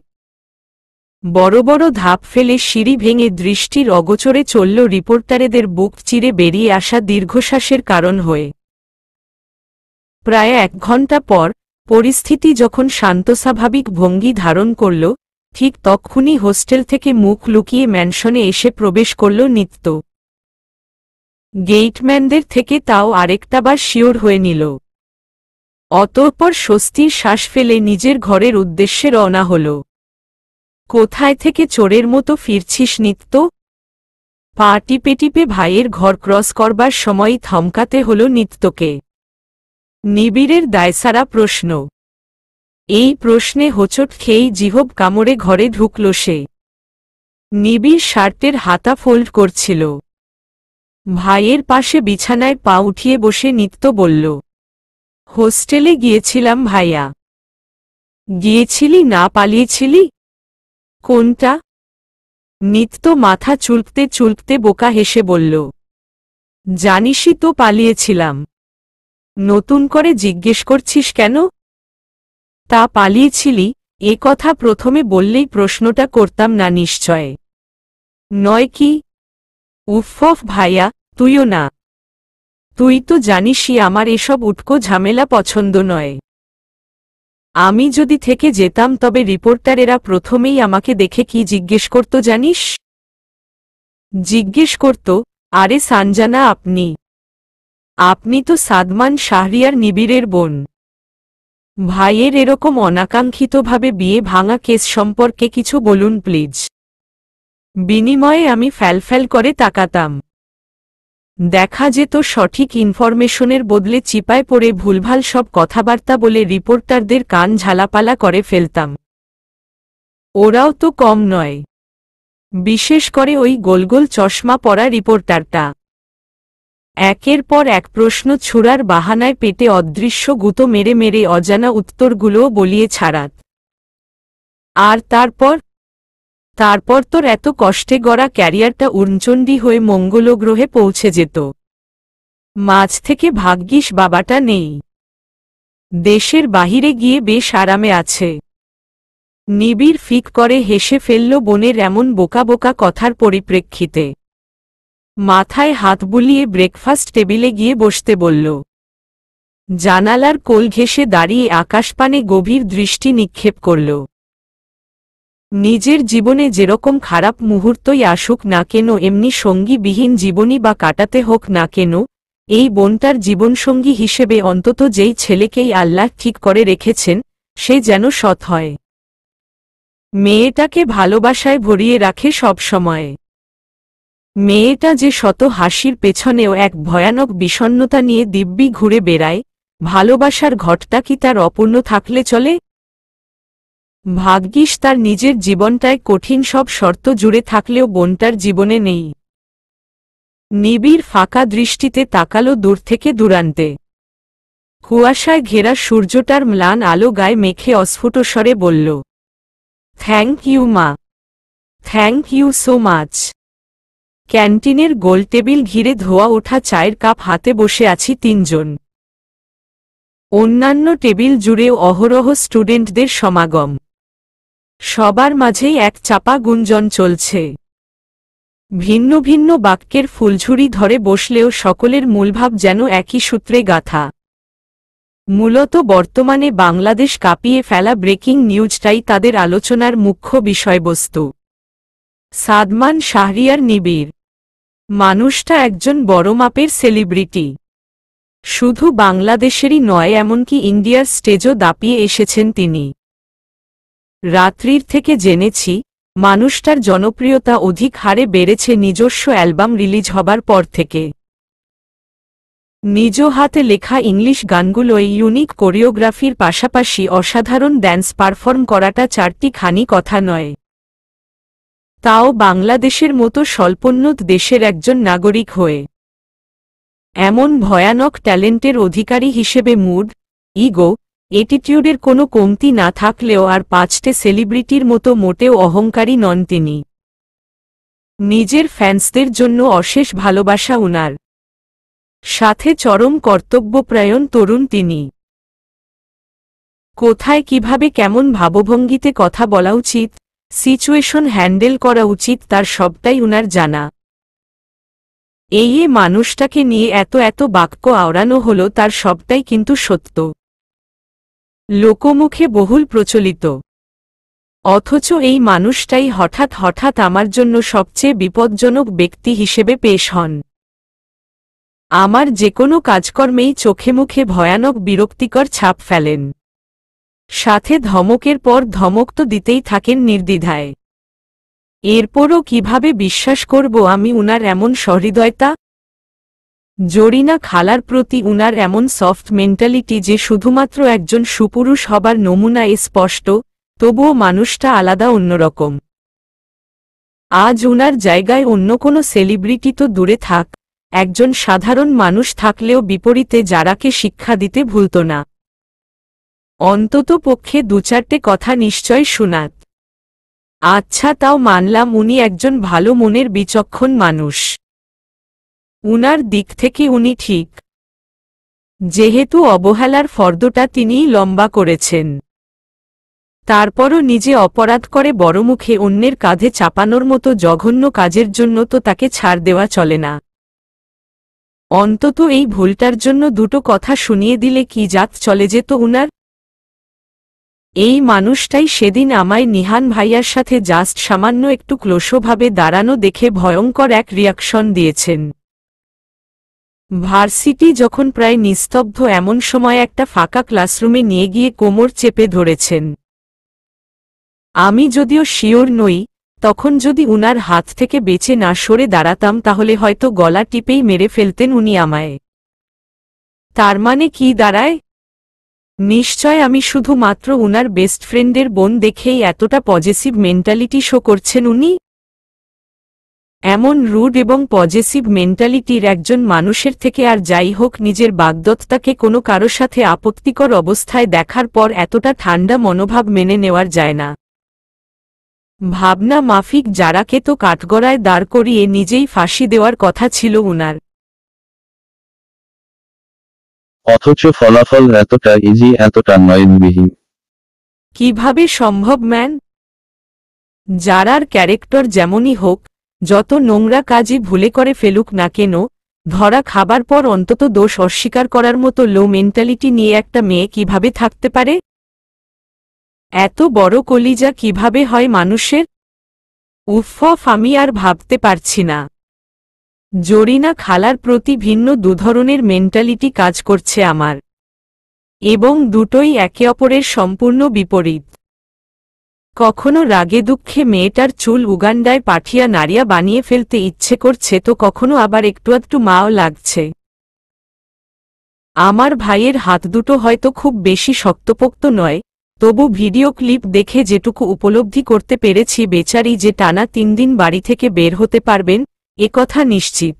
বড় বড় ধাপ ফেলে সিঁড়ি ভেঙে দৃষ্টির অগোচরে চলল রিপোর্টারেদের বুক চিরে বেরিয়ে আসা দীর্ঘশ্বাসের কারণ হয়ে। প্রায় 1 ঘণ্টা পর পরিস্থিতি যখন শান্তস্বাভাবিক ভঙ্গি ধারণ করল, ঠিক তক্ষুনি হোস্টেল থেকে মুখ লুকিয়ে ম্যানশনে এসে প্রবেশ করল নিত্য। গেটম্যানদের থেকে তাও আরেকটাবার শিওর হয়ে নিল। অতঃপর স্বস্তির শ্বাস ফেলে নিজের ঘরের উদ্দেশ্যে রওনা হল। কোথায় থেকে চোরের মতো ফিরছিস নিত্য? পা টিপে টিপে ভাইয়ের ঘর ক্রস করবার সময়ই থমকাতে হল নিত্যকে। নিবিড়ের দায়সারা প্রশ্ন। এই প্রশ্নে হোঁচট খেয়েই জিহ্ব কামড়ে ঘরে ঢুকল সে। নিবিড় শার্টের হাতা ফোল্ড করছিল। ভাইয়ের পাশে বিছানায় পা উঠিয়ে বসে নিত্য বলল, হোস্টেলে গিয়েছিলাম ভাইয়া। গিয়েছিলি না পালিয়েছিলি? কোনটা? নিত্য মাথা চুলকতে চুলকতে বোকা হেসে বলল, জানিসই তো পালিয়েছিলাম। নতুন করে জিজ্ঞেস করছিস কেন? তা পালিয়েছিলি, এ কথা প্রথমে বললেই প্রশ্নটা করতাম না নিশ্চয়। নয় কি? উফ ভাইয়া, তুইও না। তুই তো জানিসই আমার এসব উটকো ঝামেলা পছন্দ নয়। আমি যদি থেকে যেতাম তবে রিপোর্টারেরা প্রথমেই আমাকে দেখে কি জিজ্ঞেস করত জানিস? জিজ্ঞেস করত, আরে সানজানা আপনি? আপনি তো সাদমান শাহরিয়ার নিবিড়ের বোন। ভাইয়ের এরকম অনাকাঙ্ক্ষিতভাবে বিয়ে ভাঙা কেস সম্পর্কে কিছু বলুন প্লিজ। বিনিময়ে আমি ফ্যালফ্যাল করে তাকাতাম। দেখা যেত সঠিক ইনফরমেশনের বদলে চিপায় পড়ে ভুলভাল সব কথাবার্তা বলে রিপোর্টারদের কান ঝালাপালা করে ফেলতাম। ওরাও তো কম নয়, বিশেষ করে ওই গোলগোল চশমা পরা রিপোর্টারটা। একের পর এক প্রশ্ন ছুড়ার বাহানায় পেটে অদৃশ্য গুঁতো মেরে মেরে অজানা উত্তরগুলোও বলিয়ে ছাড়াত। আর তারপর তোর এত কষ্টে গড়া ক্যারিয়ারটা উড়নচণ্ডী হয়ে মঙ্গলগ্রহে পৌঁছে যেত। মাঝ থেকে ভাগ্যিস বাবাটা নেই, দেশের বাহিরে গিয়ে বেশ আরামে আছে। নিবিড় ফিক করে হেসে ফেলল বোনের এমন বোকা বোকা কথার পরিপ্রেক্ষিতে। মাথায় হাত বুলিয়ে ব্রেকফাস্ট টেবিলে গিয়ে বসতে বলল। জানালার কোল ঘেঁষে দাঁড়িয়ে আকাশপানে গভীর দৃষ্টি নিক্ষেপ করল। নিজের জীবনে যেরকম খারাপ মুহূর্তই আসুক না কেন, এমনি সঙ্গীবিহীন জীবনই বা কাটাতে হোক না কেন, এই বোনটার জীবনসঙ্গী হিসেবে অন্তত যেই ছেলেকেই আল্লাহ ঠিক করে রেখেছেন সে যেন সৎ হয়। মেয়েটাকে ভালোবাসায় ভরিয়ে রাখে সব সময়। মেয়েটা যে শত হাসির পেছনেও এক ভয়ানক বিষণ্ণতা নিয়ে দিব্যি ঘুরে বেড়ায়, ভালোবাসার ঘটটা কি তার অপূর্ণ থাকলে চলে? ভাগ্যিস তার নিজের জীবনটায় কঠিন সব শর্ত জুড়ে থাকলেও বোনটার জীবনে নেই। নিবিড় ফাঁকা দৃষ্টিতে তাকালো দূর থেকে দূরান্তে। কুয়াশায় ঘেরা সূর্যটার ম্লান আলো গায়ে মেখে অস্ফুট স্বরে বলল, থ্যাংক ইউ মা, থ্যাংক ইউ সো মাচ। ক্যান্টিনের গোল টেবিল ঘিরে ধোয়া ওঠা চায়ের কাপ হাতে বসে আছি তিনজন। অন্যান্য টেবিল জুড়েও অহরহ স্টুডেন্টদের সমাগম। সবার মাঝেই এক চাপা গুঞ্জন চলছে। ভিন্ন ভিন্ন বাক্যের ফুলঝুরি ধরে বসলেও সকলের মূলভাব যেন একই সূত্রে গাঁথা। মূলত বর্তমানে বাংলাদেশ কাঁপিয়ে ফেলা ব্রেকিং নিউজটাই তাদের আলোচনার মুখ্য বিষয়বস্তু। সাদমান শাহরিয়ার নিবিড় মানুষটা একজন বড় মাপের সেলিব্রিটি। শুধু বাংলাদেশেরই নয়, এমনকি ইন্ডিয়ার স্টেজও দাপিয়ে এসেছেন তিনি। রাত্রির থেকে জেনেছি মানুষটার জনপ্রিয়তা অধিক হারে বেড়েছে নিজস্ব অ্যালবাম রিলিজ হবার পর থেকে। নিজ হাতে লেখা ইংলিশ গানগুলোয় ইউনিক কোরিওগ্রাফির পাশাপাশি অসাধারণ ড্যান্স পারফর্ম করাটা চারটি খানি কথা নয়। তাও বাংলাদেশের মতো স্বল্পোন্নত দেশের একজন নাগরিক হয়ে। এমন ভয়ানক ট্যালেন্টের অধিকারী হিসেবে মুড, ইগো, অ্যাটিটিউডের কোনো কমতি না থাকলেও আর পাঁচটে সেলিব্রিটির মতো মোটেও অহংকারী নন তিনি। নিজের ফ্যান্সদের জন্য অশেষ ভালোবাসা উনার। সাথে চরম কর্তব্যপ্রায়ণ তরুণ তিনি। কোথায় কিভাবে কেমন ভাবভঙ্গিতে কথা বলা উচিত, সিচুয়েশন হ্যান্ডেল করা উচিত, তার সবটাই উনার জানা। এই মানুষটাকে নিয়ে এত বাক্য আওড়ানো হলো, তার সবটাই কিন্তু সত্য, লোকমুখে বহুল প্রচলিত। অথচ এই মানুষটাই হঠাৎ আমার জন্য সবচেয়ে বিপজ্জনক ব্যক্তি হিসেবে পেশ হন। আমার যে কোনো কাজকর্মেই চোখে মুখে ভয়ানক বিরক্তিকর ছাপ ফেলেন। সাথে ধমকের পর ধমক তো দিতেই থাকেন নির্দ্বিধায়। এরপরও কিভাবে বিশ্বাস করব আমি উনার এমন সহৃদয়তা? জরিনা খালার প্রতি উনার এমন সফট মেন্টালিটি যে শুধুমাত্র একজন সুপুরুষ হবার নমুনা স্পষ্ট, তবুও মানুষটা আলাদা, অন্যরকম। আজ উনার জায়গায় অন্য কোনো সেলিব্রিটি তো দূরে থাক, একজন সাধারণ মানুষ থাকলেও বিপরীতে যারাকে শিক্ষা দিতে ভুলত না। অন্তত পক্ষে দু চারটে কথা নিশ্চয় শোনাত। আচ্ছা, তাও মানলাম উনি একজন ভালো মনের বিচক্ষণ মানুষ। উনার দিক থেকে উনি ঠিক। যেহেতু অবহেলার ফর্দটা তিনিই লম্বা করেছেন, তারপরও নিজে অপরাধ করে বড়মুখে অন্যের কাঁধে চাপানোর মতো জঘন্য কাজের জন্য তো তাকে ছাড় দেওয়া চলে না। অন্তত এই ভুলটার জন্য দুটো কথা শুনিয়ে দিলে কি জাত চলে যেত উনার। এই মানুষটাই সেদিন আমায় নিহান ভাইয়ার সাথে জাস্ট সামান্য একটু ক্লোশভাবে দাঁড়ানো দেখে ভয়ঙ্কর এক রিয়াকশন দিয়েছেন। ভার্সিটি যখন প্রায় নিস্তব্ধ, এমন সময় একটা ফাঁকা ক্লাসরুমে নিয়ে গিয়ে কোমর চেপে ধরেছেন। আমি যদিও শিওর নই তখন যদি উনার হাত থেকে বেঁচে না সরে দাঁড়াতাম তাহলে হয়তো গলা টিপেই মেরে ফেলতেন উনি আমায়। তার মানে কি দাঁড়ায়? নিশ্চয় আমি শুধুমাত্র উনার বেস্ট ফ্রেন্ডের বোন দেখেই এতটা পজেসিভ মেন্টালিটি শো করছেন উনি। এমন রুড এবং পজেসিভ মেন্টালিটির একজন মানুষের থেকে আর যাই হোক নিজের বাগদত্তাকে কোনো কারো সাথে আপত্তিকর অবস্থায় দেখার পর এতটা ঠান্ডা মনোভাব মেনে নেওয়ার যায় না। ভাবনা মাফিক যারাকে তো কাঠগড়ায় দাঁড় করিয়ে নিজেই ফাঁসি দেওয়ার কথা ছিল উনার। অথচ ফলাফল এতটা ইজি, এতটা নয়নবিহীন। কিভাবে সম্ভব ম্যান? যারার ক্যারেক্টার যেমনই হোক, যত নোংরা কাজই ভুলে করে ফেলুক না কেন, ধরা খাবার পর অন্তত দোষ অস্বীকার করার মতো লো মেন্টালিটি নিয়ে একটা মেয়ে কিভাবে থাকতে পারে? এত বড় কলিজা কিভাবে হয় মানুষের? উফ, আমি আর ভাবতে পারছি না। জরিনা খালার প্রতি ভিন্ন দুধরনের মেন্টালিটি কাজ করছে আমার, এবং দুটোই একে অপরের সম্পূর্ণ বিপরীত। কখনো রাগে দুঃখে মেয়েটার চুল উগান্ডায় পাঠিয়া নাড়িয়া বানিয়ে ফেলতে ইচ্ছে করছে, তো কখনো আবার একটু মাও লাগছে। আমার ভাইয়ের হাত দুটো হয়তো খুব বেশি শক্তপোক্ত নয়, তবু ভিডিও ক্লিপ দেখে যেটুকু উপলব্ধি করতে পেরেছি বেচারি যে টানা 3 দিন বাড়ি থেকে বের হতে পারবেন একথা নিশ্চিত।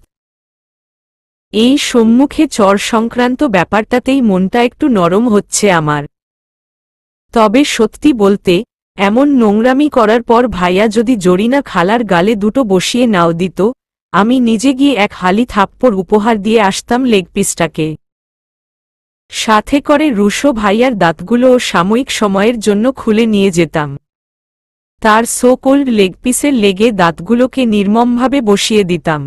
এই সম্মুখে চর সংক্রান্ত ব্যাপারটাতেই মনটা একটু নরম হচ্ছে আমার। তবে সত্যি বলতে এমন নোংরামি করার পর ভাইয়া যদি জরিনা খালার গালে দুটো বসিয়ে নাও দিত, আমি নিজে গিয়ে এক হালি থাপ্পড় উপহার দিয়ে আসতাম লেগ পিসটাকে। সাথে করে রুশো ভাইয়ার দাঁতগুলোও সাময়িক সময়ের জন্য খুলে নিয়ে যেতাম। তার সো কোল্ড লেগ পিসের লেগে দাঁতগুলোকে নির্মমভাবে বসিয়ে দিতাম।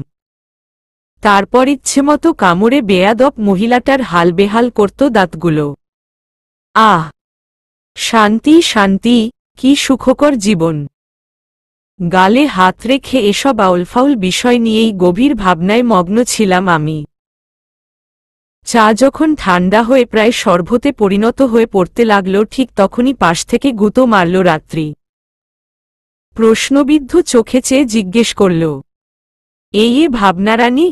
তারপর ইচ্ছেমতো কামড়ে বেয়াদব মহিলাটার হাল বেহাল করত দাঁতগুলো। আহ, শান্তি শান্তি, কি সুখকর জীবন। গালে হাত রেখে এসব আউলফাউল বিষয় নিয়েই গভীর ভাবনায় মগ্ন ছিলাম আমি। চা যখন ঠান্ডা হয়ে প্রায় শরবতে পরিণত হয়ে পড়তে লাগল ঠিক তখনই পাশ থেকে গুঁতো মারল রাত্রি। প্রশ্নবিদ্ধ চোখে চেয়ে জিজ্ঞেস করল, এই ভাবনারানী,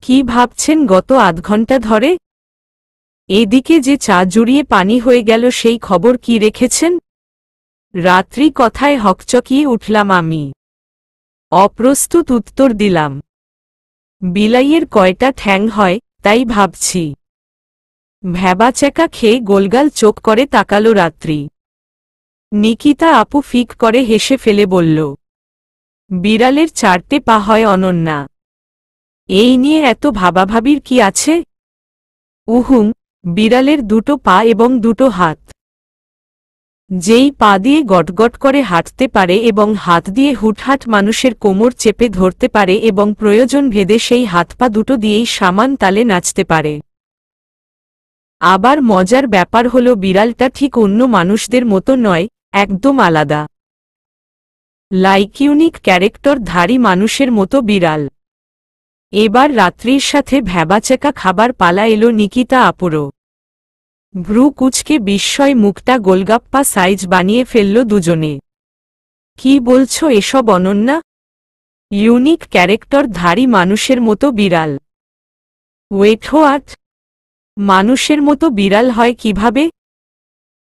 কি ভাবছেন গত আধ ঘন্টা ধরে? এদিকে যে চা জুড়িয়ে পানি হয়ে গেল সেই খবর কি রেখেছেন? রাত্রি কথায় হকচকিয়ে উঠলাম আমি। অপ্রস্তুত উত্তর দিলাম, বিলাইয়ের কয়টা ঠ্যাং হয় তাই ভাবছি। ভ্যাবাচ্যাকা খেয়ে গোলগাল চোখ করে তাকালো রাত্রি। নিকিতা আপু ফিক করে হেসে ফেলে বলল, বিড়ালের 4টে পা হয় অনন্যা, এই নিয়ে এত ভাবাভাবির কি আছে? উহুম, বিড়ালের 2টো পা এবং 2টো হাত। যেই পা দিয়ে গটগট করে হাঁটতে পারে এবং হাত দিয়ে হুটহাট মানুষের কোমর চেপে ধরতে পারে এবং প্রয়োজন ভেদে সেই হাত পা দুটো দিয়েই সমান তালে নাচতে পারে। আবার মজার ব্যাপার হলো বিড়ালটা ঠিক অন্য মানুষদের মতো নয়, একদম আলাদা। লাইক ইউনিক ক্যারেক্টার ধারী মানুষের মতো বিড়াল। এবার রাত্রির সাথে ভ্যাবাচ্যাকা খাবার পালা এলো নিকিতা আপুরও। ভ্রু কুচকে বিস্ময় মুখটা গোলগাপ্পা সাইজ বানিয়ে ফেলল দুজনে। কি বলছো এসব অনন্যা? ইউনিক ক্যারেক্টার ধারী মানুষের মতো বিড়াল? Wait what? মানুষের মতো বিড়াল হয় কিভাবে?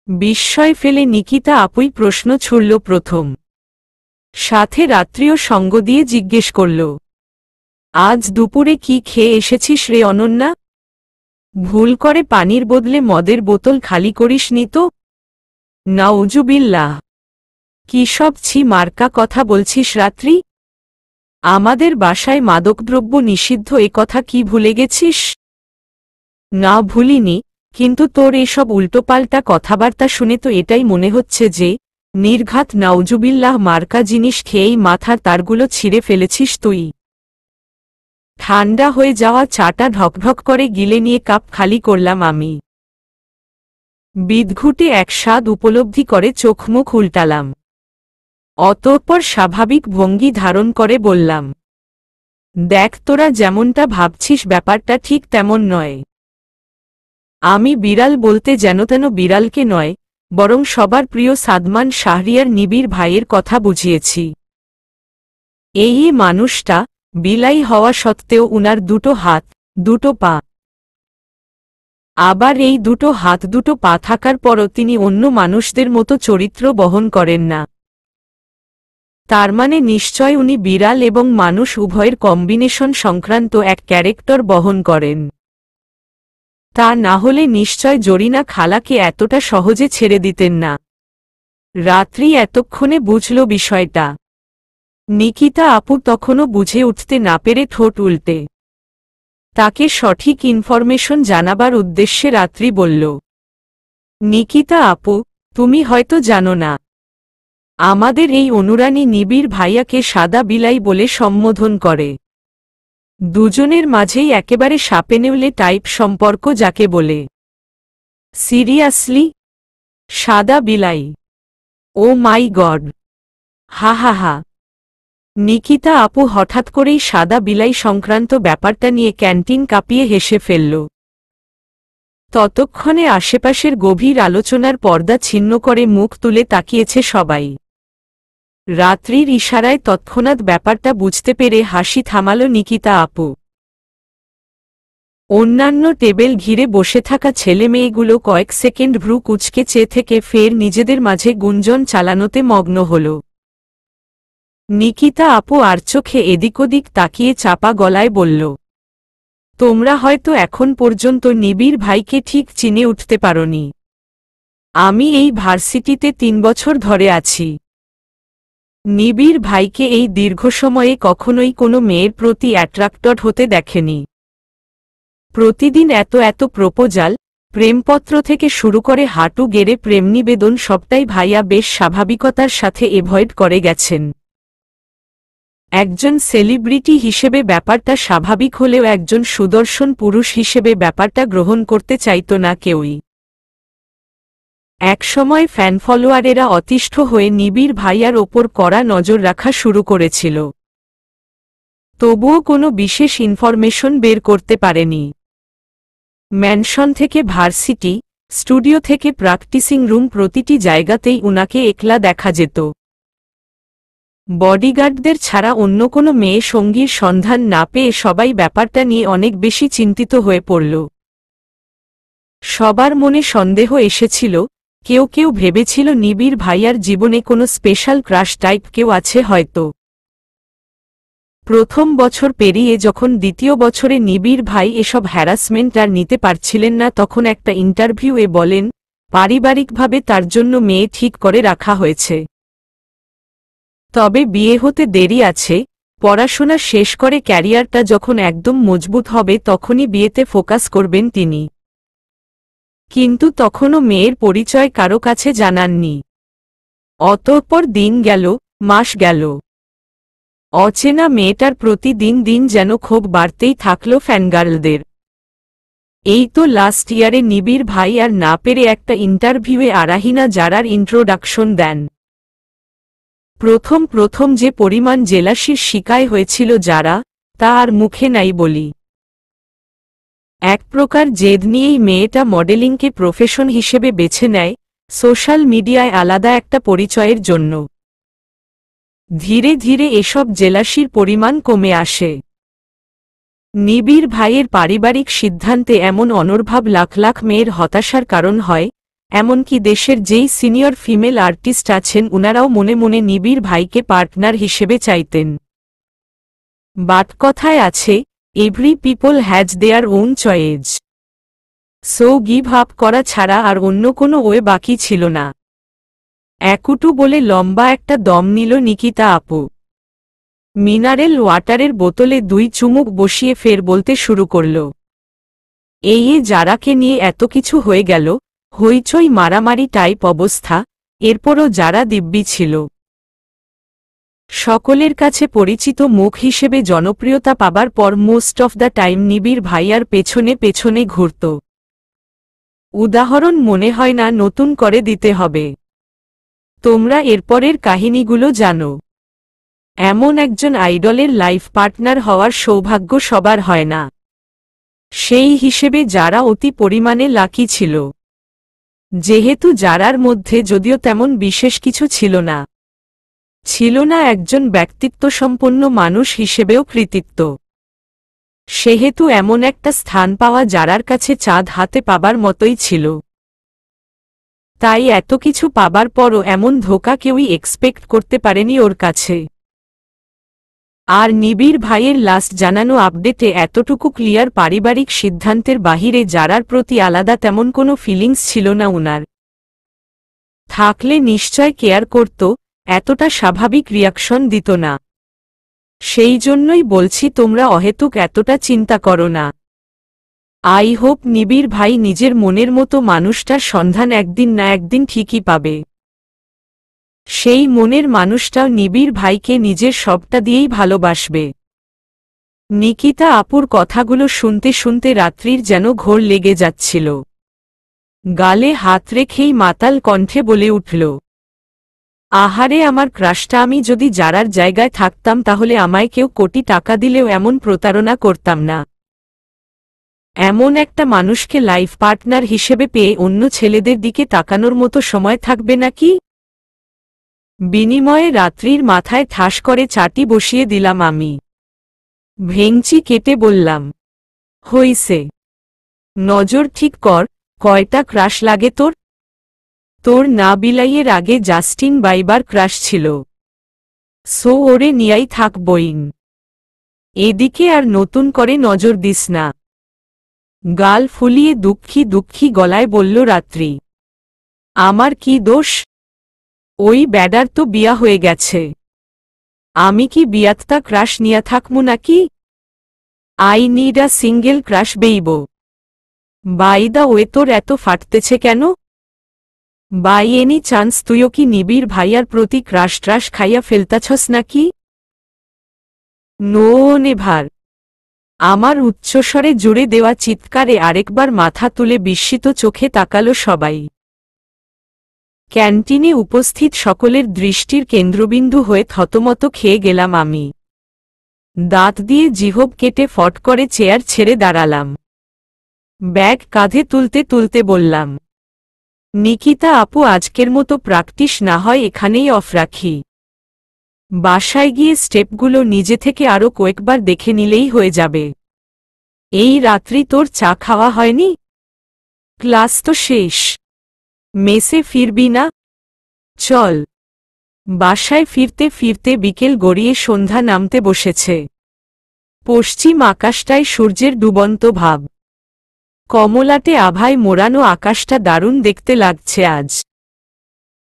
বিস্ময় ফেলে নিকিতা আপুই প্রশ্ন ছুড়ল প্রথম। সাথে রাত্রিও সঙ্গ দিয়ে জিজ্ঞেস করল, আজ দুপুরে কি খেয়ে এসেছিস রে অনন্যা? ভুল করে পানির বদলে মদের বোতল খালি করিসনি তো? নাউজুবিল্লাহ, কি সব ছি মার্কা কথা বলছিস রাত্রি? আমাদের বাসায় মাদকদ্রব্য নিষিদ্ধ এ কথা কি ভুলে গেছিস? না ভুলিনি, কিন্তু তোর এসব উল্টোপাল্টা কথাবার্তা শুনে তো এটাই মনে হচ্ছে যে নির্ঘাত নাউজুবিল্লাহ মার্কা জিনিস খেয়েই মাথার তারগুলো ছিঁড়ে ফেলেছিস তুই। ঠান্ডা হয়ে যাওয়া চাটা ঢকঢক করে গিলে নিয়ে কাপ খালি করলাম আমি। বিদঘুটে এক স্বাদ উপলব্ধি করে চোখমুখ উল্টালাম। অতঃপর স্বাভাবিক ভঙ্গি ধারণ করে বললাম, দেখ তোরা যেমনটা ভাবছিস ব্যাপারটা ঠিক তেমন নয়। আমি বিড়াল বলতে যেনতেন বিড়ালকে নয়, বরং সবার প্রিয় সাদমান শাহরিয়ার নিবিড় ভাইয়ের কথা বুঝিয়েছি। এই মানুষটা বিলাই হওয়া সত্ত্বেও উনার 2টো হাত, 2টো পা। আবার এই 2টো হাত 2টো পা থাকার পরও তিনি অন্য মানুষদের মতো চরিত্র বহন করেন না। তার মানে নিশ্চয় উনি বিড়াল এবং মানুষ উভয়ের কম্বিনেশন সংক্রান্ত এক ক্যারেক্টার বহন করেন। তা না হলে নিশ্চয় জরিনা খালাকে এতটা সহজে ছেড়ে দিতেন না। রাত্রি এতক্ষণে বুঝল বিষয়টা। নিকিতা আপু তখনও বুঝে উঠতে না পেরে ঠোঁট উল্টে। তাকে সঠিক ইনফরমেশন জানাবার উদ্দেশ্যে রাত্রি বলল, নিকিতা আপু, তুমি হয়তো জানো না, আমাদের এই অনুরানী নিবিড় ভাইয়াকে সাদা বিলাই বলে সম্বোধন করে। দুজনের মাঝেই একেবারে সাপেনেউলে টাইপ সম্পর্ক যাকে বলে। সিরিয়াসলি? সাদা বিলাই? ও মাই গড! হা হা হা। নিকিতা আপু হঠাৎ করেই সাদা বিলাই সংক্রান্ত ব্যাপারটা নিয়ে ক্যান্টিন কাঁপিয়ে হেসে ফেলল। ততক্ষণে আশেপাশের গভীর আলোচনার পর্দা ছিন্ন করে মুখ তুলে তাকিয়েছে সবাই। রাত্রির ইশারায় তৎক্ষণাৎ ব্যাপারটা বুঝতে পেরে হাসি থামাল নিকিতা আপু। অন্যান্য টেবিল ঘিরে বসে থাকা ছেলে মেয়েগুলো কয়েক সেকেন্ড ভ্রু কুঁচকে চেয়ে থেকে ফের নিজেদের মাঝে গুঞ্জন চালানোতে মগ্ন হল। নিকিতা আপু আর চোখে এদিক ওদিক তাকিয়ে চাপা গলায় বলল, তোমরা হয়তো এখন পর্যন্ত নিবিড় ভাইকে ঠিক চিনে উঠতে পারোনি। আমি এই ভার্সিটিতে 3 বছর ধরে আছি। নিবিড় ভাইকে এই দীর্ঘ সময়ে কখনোই কোনো মেয়ের প্রতি অ্যাট্রাক্টেড হতে দেখেনি। প্রতিদিন এত এত প্রপোজাল, প্রেমপত্র থেকে শুরু করে হাঁটু গেড়ে প্রেম নিবেদন সবটাই ভাইয়া বেশ স্বাভাবিকতার সাথে এভয়েড করে গেছেন। একজন সেলিব্রিটি হিসেবে ব্যাপারটা স্বাভাবিক হলেও একজন সুদর্শন পুরুষ হিসেবে ব্যাপারটা গ্রহণ করতে চাইত না কেউই। একসময় ফ্যান ফলোয়ারেরা অতিষ্ঠ হয়ে নিবিড় ভাইয়ার ওপর কড়া নজর রাখা শুরু করেছিল। তবুও কোনো বিশেষ ইনফরমেশন বের করতে পারেনি। ম্যানশন থেকে ভার্সিটি, স্টুডিও থেকে প্র্যাকটিসিং রুম প্রতিটি জায়গাতেই উনাকে একলা দেখা যেত। বডিগার্ডদের ছাড়া অন্য কোনো মেয়ে সঙ্গীর সন্ধান না পেয়ে সবাই ব্যাপারটা নিয়ে অনেক বেশি চিন্তিত হয়ে পড়ল। সবার মনে সন্দেহ এসেছিল, কেউ কেউ ভেবেছিল নিবিড় ভাইয়ার জীবনে কোনো স্পেশাল ক্রাশ টাইপ কেউ আছে হয়তো। প্রথম বছর পেরিয়ে যখন দ্বিতীয় বছরে নিবিড় ভাই এসব হ্যারাসমেন্ট আর নিতে পারছিলেন না, তখন একটা ইন্টারভিউয়ে বলেন, পারিবারিকভাবে তার জন্য মেয়ে ঠিক করে রাখা হয়েছে। তবে বিয়ে হতে দেরি আছে, পড়াশোনা শেষ করে ক্যারিয়ারটা যখন একদম মজবুত হবে তখনই বিয়েতে ফোকাস করবেন তিনি। কিন্তু তখনও মেয়ের পরিচয় কারো কাছে জানাননি। অতঃপর দিন গেল, মাস গেল। অচেনা মেয়েটার প্রতি দিন দিন যেন ক্ষোভ বাড়তেই থাকল ফ্যানগার্লদের। এই তো লাস্ট ইয়ারে নিবিড় ভাই আর না পেরে একটা ইন্টারভিউয়ে আরাহিনা জারার ইন্ট্রোডাকশন দেন। প্রথম যে পরিমাণ জেলাসির শিকার হয়েছিল যারা, তা আর মুখে নাই বলি। এক প্রকার জেদ নিয়েই মেয়েটা মডেলিংকে প্রফেশন হিসেবে বেছে নেয়, সোশ্যাল মিডিয়ায় আলাদা একটা পরিচয়ের জন্য। ধীরে ধীরে এসব জেলাসির পরিমাণ কমে আসে। নিবিড় ভাইয়ের পারিবারিক সিদ্ধান্তে এমন অনর্ভাব লাখ লাখ মেয়ের হতাশার কারণ হয়, এমনকি দেশের যেই সিনিয়র ফিমেল আর্টিস্ট আছেন উনারাও মনে মনে নিবিড় ভাইকে পার্টনার হিসেবে চাইতেন। বাট কথায় আছে, every people has their own choice. So give up করা ছাড়া আর অন্য কোনো ওয়ে বাকি ছিল না। একুটু বলে লম্বা একটা দম নিল নিকিতা আপু। মিনারেল ওয়াটারের বোতলে 2 চুমুক বসিয়ে ফের বলতে শুরু করল, এই যারাকে নিয়ে এত কিছু হয়ে গেল, হইচই মারামারি টাইপ অবস্থা, এরপরও যারা দিব্যি ছিল। সকলের কাছে পরিচিত মুখ হিসেবে জনপ্রিয়তা পাবার পর মোস্ট অফ দ্য টাইম নিবিড় ভাইয়ার পেছনে পেছনে ঘুরত। উদাহরণ মনে হয় না নতুন করে দিতে হবে। তোমরা এরপরের কাহিনীগুলো জানো। এমন একজন আইডলের লাইফ পার্টনার হওয়ার সৌভাগ্য সবার হয় না। সেই হিসেবে যারা অতি পরিমাণে লাকি ছিল। যেহেতু যারার মধ্যে যদিও তেমন বিশেষ কিছু ছিল না, ছিল না একজন ব্যক্তিত্বসম্পন্ন মানুষ হিসেবেও কৃতিত্ব, সেহেতু এমন একটা স্থান পাওয়া যারার কাছে চাঁদ হাতে পাবার মতোই ছিল। তাই এত কিছু পাবার পরও এমন ধোঁকা কেউই এক্সপেক্ট করতে পারেনি ওর কাছে। আর নিবিড় ভাইয়ের লাস্ট জানানো আপডেটে এতটুকু ক্লিয়ার, পারিবারিক সিদ্ধান্তের বাহিরে যারার প্রতি আলাদা তেমন কোনো ফিলিংস ছিল না উনার। থাকলে নিশ্চয় কেয়ার করত, এতটা স্বাভাবিক রিয়াকশন দিত না। সেই জন্যই বলছি তোমরা অহেতুক এতটা চিন্তা করো না। আই হোপ নিবিড় ভাই নিজের মনের মতো মানুষটার সন্ধান একদিন না একদিন ঠিকই পাবে। সেই মনের মানুষটাও নিবিড় ভাইকে নিজের সবটা দিয়েই ভালোবাসবে। নিকিতা আপুর কথাগুলো শুনতে শুনতে রাত্রির যেন ঘোর লেগে যাচ্ছিল। গালে হাত রেখেই মাতাল কণ্ঠে বলে উঠল, আহারে আমার ক্রাশটা, আমি যদি যারার জায়গায় থাকতাম তাহলে আমায় কেউ কোটি টাকা দিলেও এমন প্রতারণা করতাম না। এমন একটা মানুষকে লাইফ পার্টনার হিসেবে পেয়ে অন্য ছেলেদের দিকে তাকানোর মতো সময় থাকবে নাকি? বিনিময়ে রাত্রির মাথায় ঠাস করে চাটি বসিয়ে দিলাম আমি। ভেঙচি কেটে বললাম, হইছে। নজর ঠিক কর, কয়টা ক্রাশ লাগে তোর? তোর না বিলাইয়ের আগে জাস্টিন বাইবার ক্রাশ ছিল। সো ওরে নিয়াই থাক বইন। এদিকে আর নতুন করে নজর দিস না। গাল ফুলিয়ে দুঃখী দুঃখী গলায় বলল রাত্রি। আমার কি দোষ? ওই ব্যাডার তো বিয়া হয়ে গেছে। আমি কি বিয়াতটা ক্রাশ নিয়া থাকমু নাকি? I need a single crush babe. By the way তোর এত ফাটতেছে কেন? বাই এনি চান্স তুইও কি নিবিড় ভাইয়ার প্রতি ক্রাশ ট্রাশ খাইয়া ফেলতাছস নাকি? No never. আমার উচ্চস্বরে জুড়ে দেওয়া চিৎকারে আরেকবার মাথা তুলে বিস্মিত চোখে তাকালো সবাই। ক্যান্টিনে উপস্থিত সকলের দৃষ্টির কেন্দ্রবিন্দু হয়ে থতমত খেয়ে গেলাম আমি। দাঁত দিয়ে জিহ্ব কেটে ফট করে চেয়ার ছেড়ে দাঁড়ালাম। ব্যাগ কাঁধে তুলতে তুলতে বললাম, নিকিতা আপু আজকের মতো প্র্যাকটিস না হয় এখানেই অফ রাখি। বাসায় গিয়ে স্টেপগুলো নিজে থেকে আরও কয়েকবার দেখে নিলেই হয়ে যাবে। এই রাত্রি তোর চা খাওয়া হয়নি? ক্লাস তো শেষ। মেসে ফিরবি না? চল। বাসায় ফিরতে ফিরতে বিকেল গড়িয়ে সন্ধ্যা নামতে বসেছে। পশ্চিম আকাশটায় সূর্যের ডুবন্ত ভাব। কমলাটে আভায় মোড়ানো আকাশটা দারুণ দেখতে লাগছে আজ।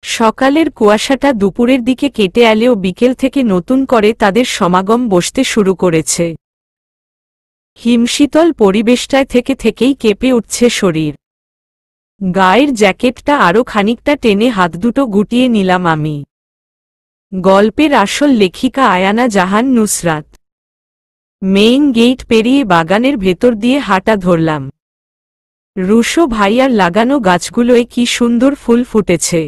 সকালের কুয়াশাটা দুপুরের দিকে কেটে এলেও বিকেল থেকে নতুন করে তাদের সমাগম বসতে শুরু করেছে। হিমশীতল পরিবেশটায় থেকে থেকেই কেঁপে উঠছে শরীর। গায়ের জ্যাকেটটা আরও খানিকটা টেনে হাত দুটো গুটিয়ে নিলাম আমি। গল্পের আসল লেখিকা আয়ানা জাহান নুসরাত। মেইন গেট পেরিয়ে বাগানের ভেতর দিয়ে হাঁটা ধরলাম। রুশো ভাইয়ার লাগানো গাছগুলোয় কি সুন্দর ফুল ফুটেছে।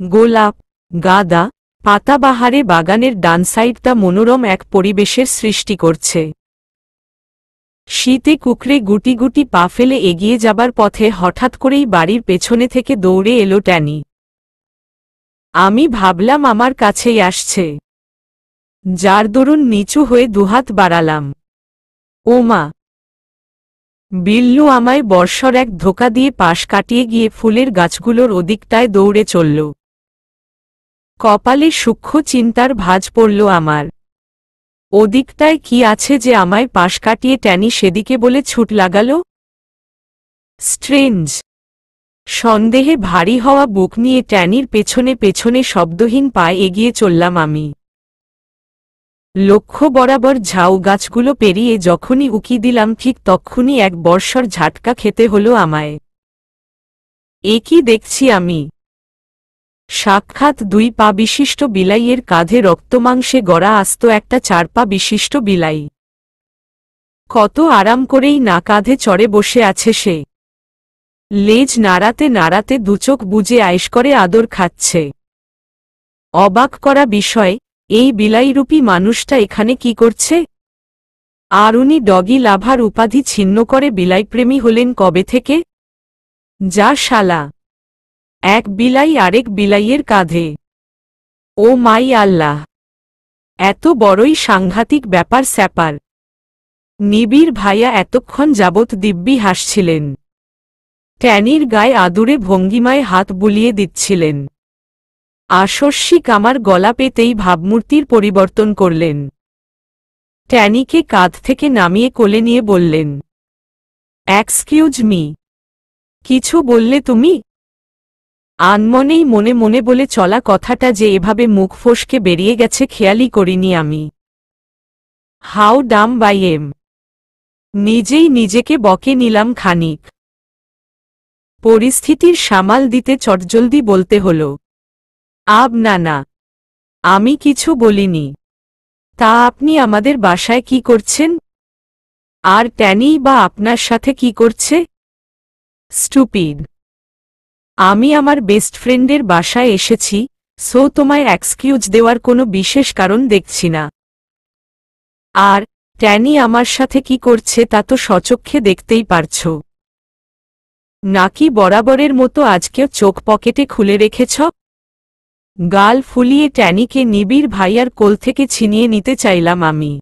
গোলাপ, গাঁদা, পাতাবাহারে বাগানের ডান সাইডটা মনোরম এক পরিবেশের সৃষ্টি করছে। শীতে কুকড়ে গুটি গুটি পা ফেলে এগিয়ে যাবার পথে হঠাৎ করেই বাড়ির পেছনে থেকে দৌড়ে এলো ট্যানি। আমি ভাবলাম আমার কাছেই আসছে। যার দরুন নিচু হয়ে দুহাত বাড়ালাম। ওমা! বিল্লু আমায় বর্ষর এক ধোকা দিয়ে পাশ কাটিয়ে গিয়ে ফুলের গাছগুলোর ওদিকটায় দৌড়ে চলল। কপালে সূক্ষ্ম চিন্তার ভাঁজ পড়ল আমার। ওদিকটায় কি আছে যে আমায় পাশ কাটিয়ে ট্যানি সেদিকে বলে ছুট লাগাল? স্ট্রেঞ্জ। সন্দেহে ভারী হওয়া বুক নিয়ে ট্যানির পেছনে পেছনে শব্দহীন পায়ে এগিয়ে চললাম আমি। লক্ষ্য বরাবর ঝাউ গাছগুলো পেরিয়ে যখনই উকি দিলাম ঠিক তক্ষুনি এক বর্ষর ঝাটকা খেতে হলো আমায়। এ কি দেখছি আমি? সাক্ষাৎ 2 পা বিশিষ্ট বিলাইয়ের কাঁধে রক্তমাংসে গড়া আস্ত একটা 4 পা বিশিষ্ট বিলাই। কত আরাম করেই না কাঁধে চড়ে বসে আছে সে। লেজ নাড়াতে নাড়াতে দুচোখ বুজে আয়েশ করে আদর খাচ্ছে। অবাক করা বিষয়, এই বিলাইরূপী মানুষটা এখানে কি করছে? আর উনি ডগি লাভার উপাধি ছিন্ন করে বিলাইপ্রেমী হলেন কবে থেকে? যা শালা! এক বিলাই আরেক বিলাইয়ের কাঁধে। ও মাই আল্লাহ! এত বড়ই সাংঘাতিক ব্যাপার স্যাপার। নিবিড় ভাইয়া এতক্ষণ যাবৎ দিব্যি হাসছিলেন। ট্যানির গায়ে আদুরে ভঙ্গিমায় হাত বুলিয়ে দিচ্ছিলেন। আশস্বিক আমার গলা পেতেই ভাবমূর্তির পরিবর্তন করলেন। ট্যানিকে কাঁধ থেকে নামিয়ে কোলে নিয়ে বললেন, এক্সকিউজ মি। কিছু বললে তুমি? আনমনেই মনে মনে বলে চলা কথাটা যে এভাবে মুখ ফসকে বেরিয়ে গেছে খেয়ালই করিনি আমি। How Dam by M. নিজেই নিজেকে বকে নিলাম খানিক। পরিস্থিতির সামাল দিতে চটজলদি বলতে হলো, না না, আমি কিছু বলিনি। তা আপনি আমাদের বাসায় কি করছেন? আর ট্যানিই বা আপনার সাথে কি করছে? স্টুপিড। আমি আমার বেস্ট ফ্রেন্ডের বাসায় এসেছি, সো তোমায় এক্সকিউজ দেওয়ার কোনো বিশেষ কারণ দেখছি না। আর ট্যানি আমার সাথে কি করছে তা তো সচক্ষে দেখতেই পারছ। নাকি বরাবরের মতো আজকেও চোখ পকেটে খুলে রেখেছ? গাল ফুলিয়ে ট্যানিকে নিবিড় ভাইয়ার কোল থেকে ছিনিয়ে নিতে চাইলাম আমি।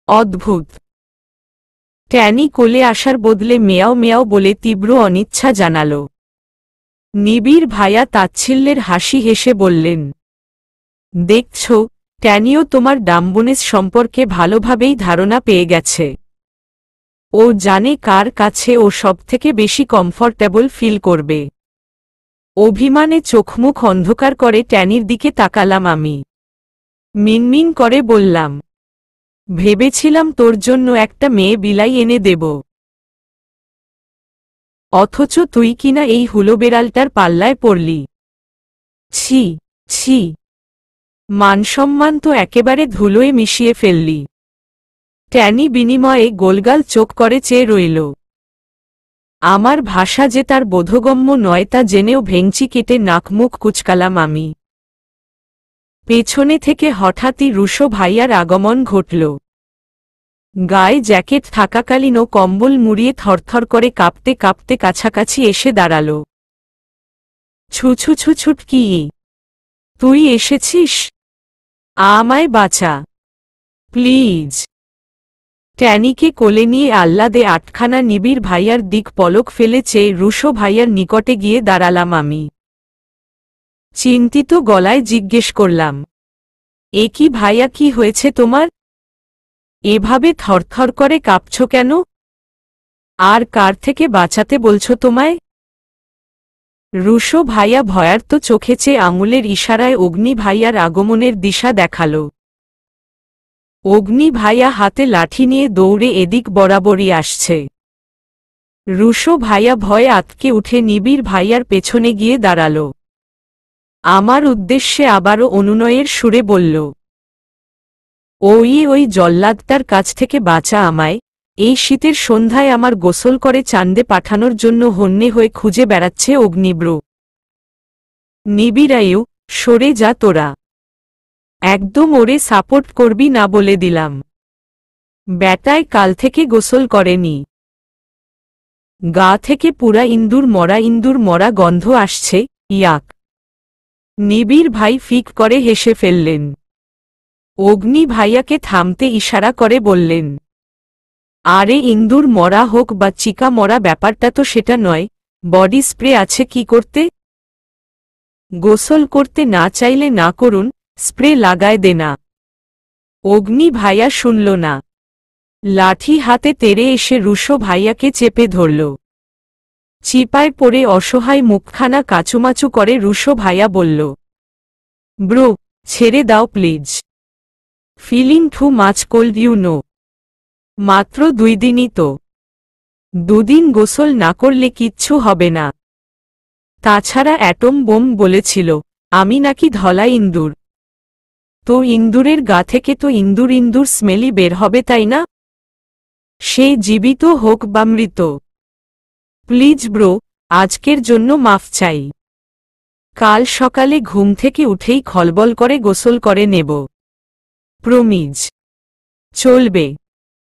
অদ্ভুত। ট্যানি কোলে আসার বদলে মেয়াও মেয়াও বলে তীব্র অনিচ্ছা জানালো। নিবিড় ভাইয়া তাচ্ছিল্যের হাসি হেসে বললেন, দেখছ, ট্যানিও তোমার ডাম্বনেস সম্পর্কে ভালোভাবেই ধারণা পেয়ে গেছে। ও জানে কার কাছে ও সবথেকে বেশি কমফর্টেবল ফিল করবে। অভিমানে চোখমুখ অন্ধকার করে ট্যানির দিকে তাকালাম আমি। মিনমিন করে বললাম, ভেবেছিলাম তোর জন্য একটা মেয়ে বিলাই এনে দেব, অথচ তুই কিনা এই হুলোবেড়ালটার পাল্লায় পড়লি। ছি ছি, মানসম্মান তো একেবারে ধুলোয় মিশিয়ে ফেললি। ট্যানি বিনিময়ে গোলগাল চোখ করে চেয়ে রইল। আমার ভাষা যে তার বোধগম্য নয় তা জেনেও ভেংচি কেটে নাকমুখ কুচকালাম আমি। পেছনে থেকে হঠাৎই রুশো ভাইয়ার আগমন ঘটল। গায়ে জ্যাকেট থাকাকালীনও কম্বল মুড়িয়ে থরথর করে কাঁপতে কাঁপতে কাছাকাছি এসে দাঁড়াল। ছুছু ছুছুট কি, তুই এসেছিস? আমায় বাঁচা প্লিজ। ট্যানিকে কোলে নিয়ে আহ্লাদে আটখানা নিবিড় ভাইয়ার দিক পলক ফেলে চেয়ে রুশো ভাইয়ার নিকটে গিয়ে দাঁড়ালাম আমি। চিন্তিত গলায় জিজ্ঞেস করলাম, এ কি ভাইয়া, কি হয়েছে তোমার? এভাবে থরথর করে কাঁপছ কেন? আর কার থেকে বাঁচাতে বলছো তোমায়? রুশো ভাইয়া ভয়ার্ত চোখে চেয়ে আঙুলের ইশারায় অগ্নি ভাইয়ার আগমনের দিশা দেখাল। অগ্নি ভাইয়া হাতে লাঠি নিয়ে দৌড়ে এদিক বরাবরই আসছে। রুশো ভাইয়া ভয়ে আতকে উঠে নিবিড় ভাইয়ার পেছনে গিয়ে দাঁড়াল। আমার উদ্দেশ্যে আবারও অনুনয়ের সুরে বলল, ওই জল্লাদটার কাছ থেকে বাঁচা আমায়। এই শীতের সন্ধ্যায় আমার গোসল করে চাঁদে পাঠানোর জন্য হন্যে হয়ে খুঁজে বেড়াচ্ছে অগ্নিব্রু। নিবিড়ায়ু, সরে যা তোরা। একদম ওরে সাপোর্ট করবি না বলে দিলাম। ব্যাটায় কাল থেকে গোসল করেনি। গা থেকে পুরা ইন্দুর মরা গন্ধ আসছে, ইয়াক। নিবিড় ভাই ফিক করে হেসে ফেললেন। অগ্নি ভাইয়াকে থামতে ইশারা করে বললেন, আরে ইন্দুর মরা হোক বা চিকা মরা, ব্যাপারটা তো সেটা নয়। বডি স্প্রে আছে কি করতে? গোসল করতে না চাইলে না করুন, স্প্রে লাগায় দে না। অগ্নি ভাইয়া শুনল না। লাঠি হাতে তেড়ে এসে রুশো ভাইয়াকে চেপে ধরল। চিপায় পড়ে অসহায় মুখখানা কাচুমাচু করে রুশো ভাইয়া বলল, ব্রো, ছেড়ে দাও please. Feeling too much cold you know. মাত্র 2 দিনই তো। 2 দিন গোসল না করলে কিচ্ছু হবে না। তাছাড়া অ্যাটম বোম বলেছিল আমি নাকি ধলা ইন্দুর। তো ইন্দুরের গা থেকে তো ইন্দুর স্মেলি বের হবে, তাই না? সে জীবিত হোক বা মৃত। প্লিজ ব্রো, আজকের জন্য মাফ চাই। কাল সকালে ঘুম থেকে উঠেই খলবল করে গোসল করে নেব। প্রমিজ। চলবে।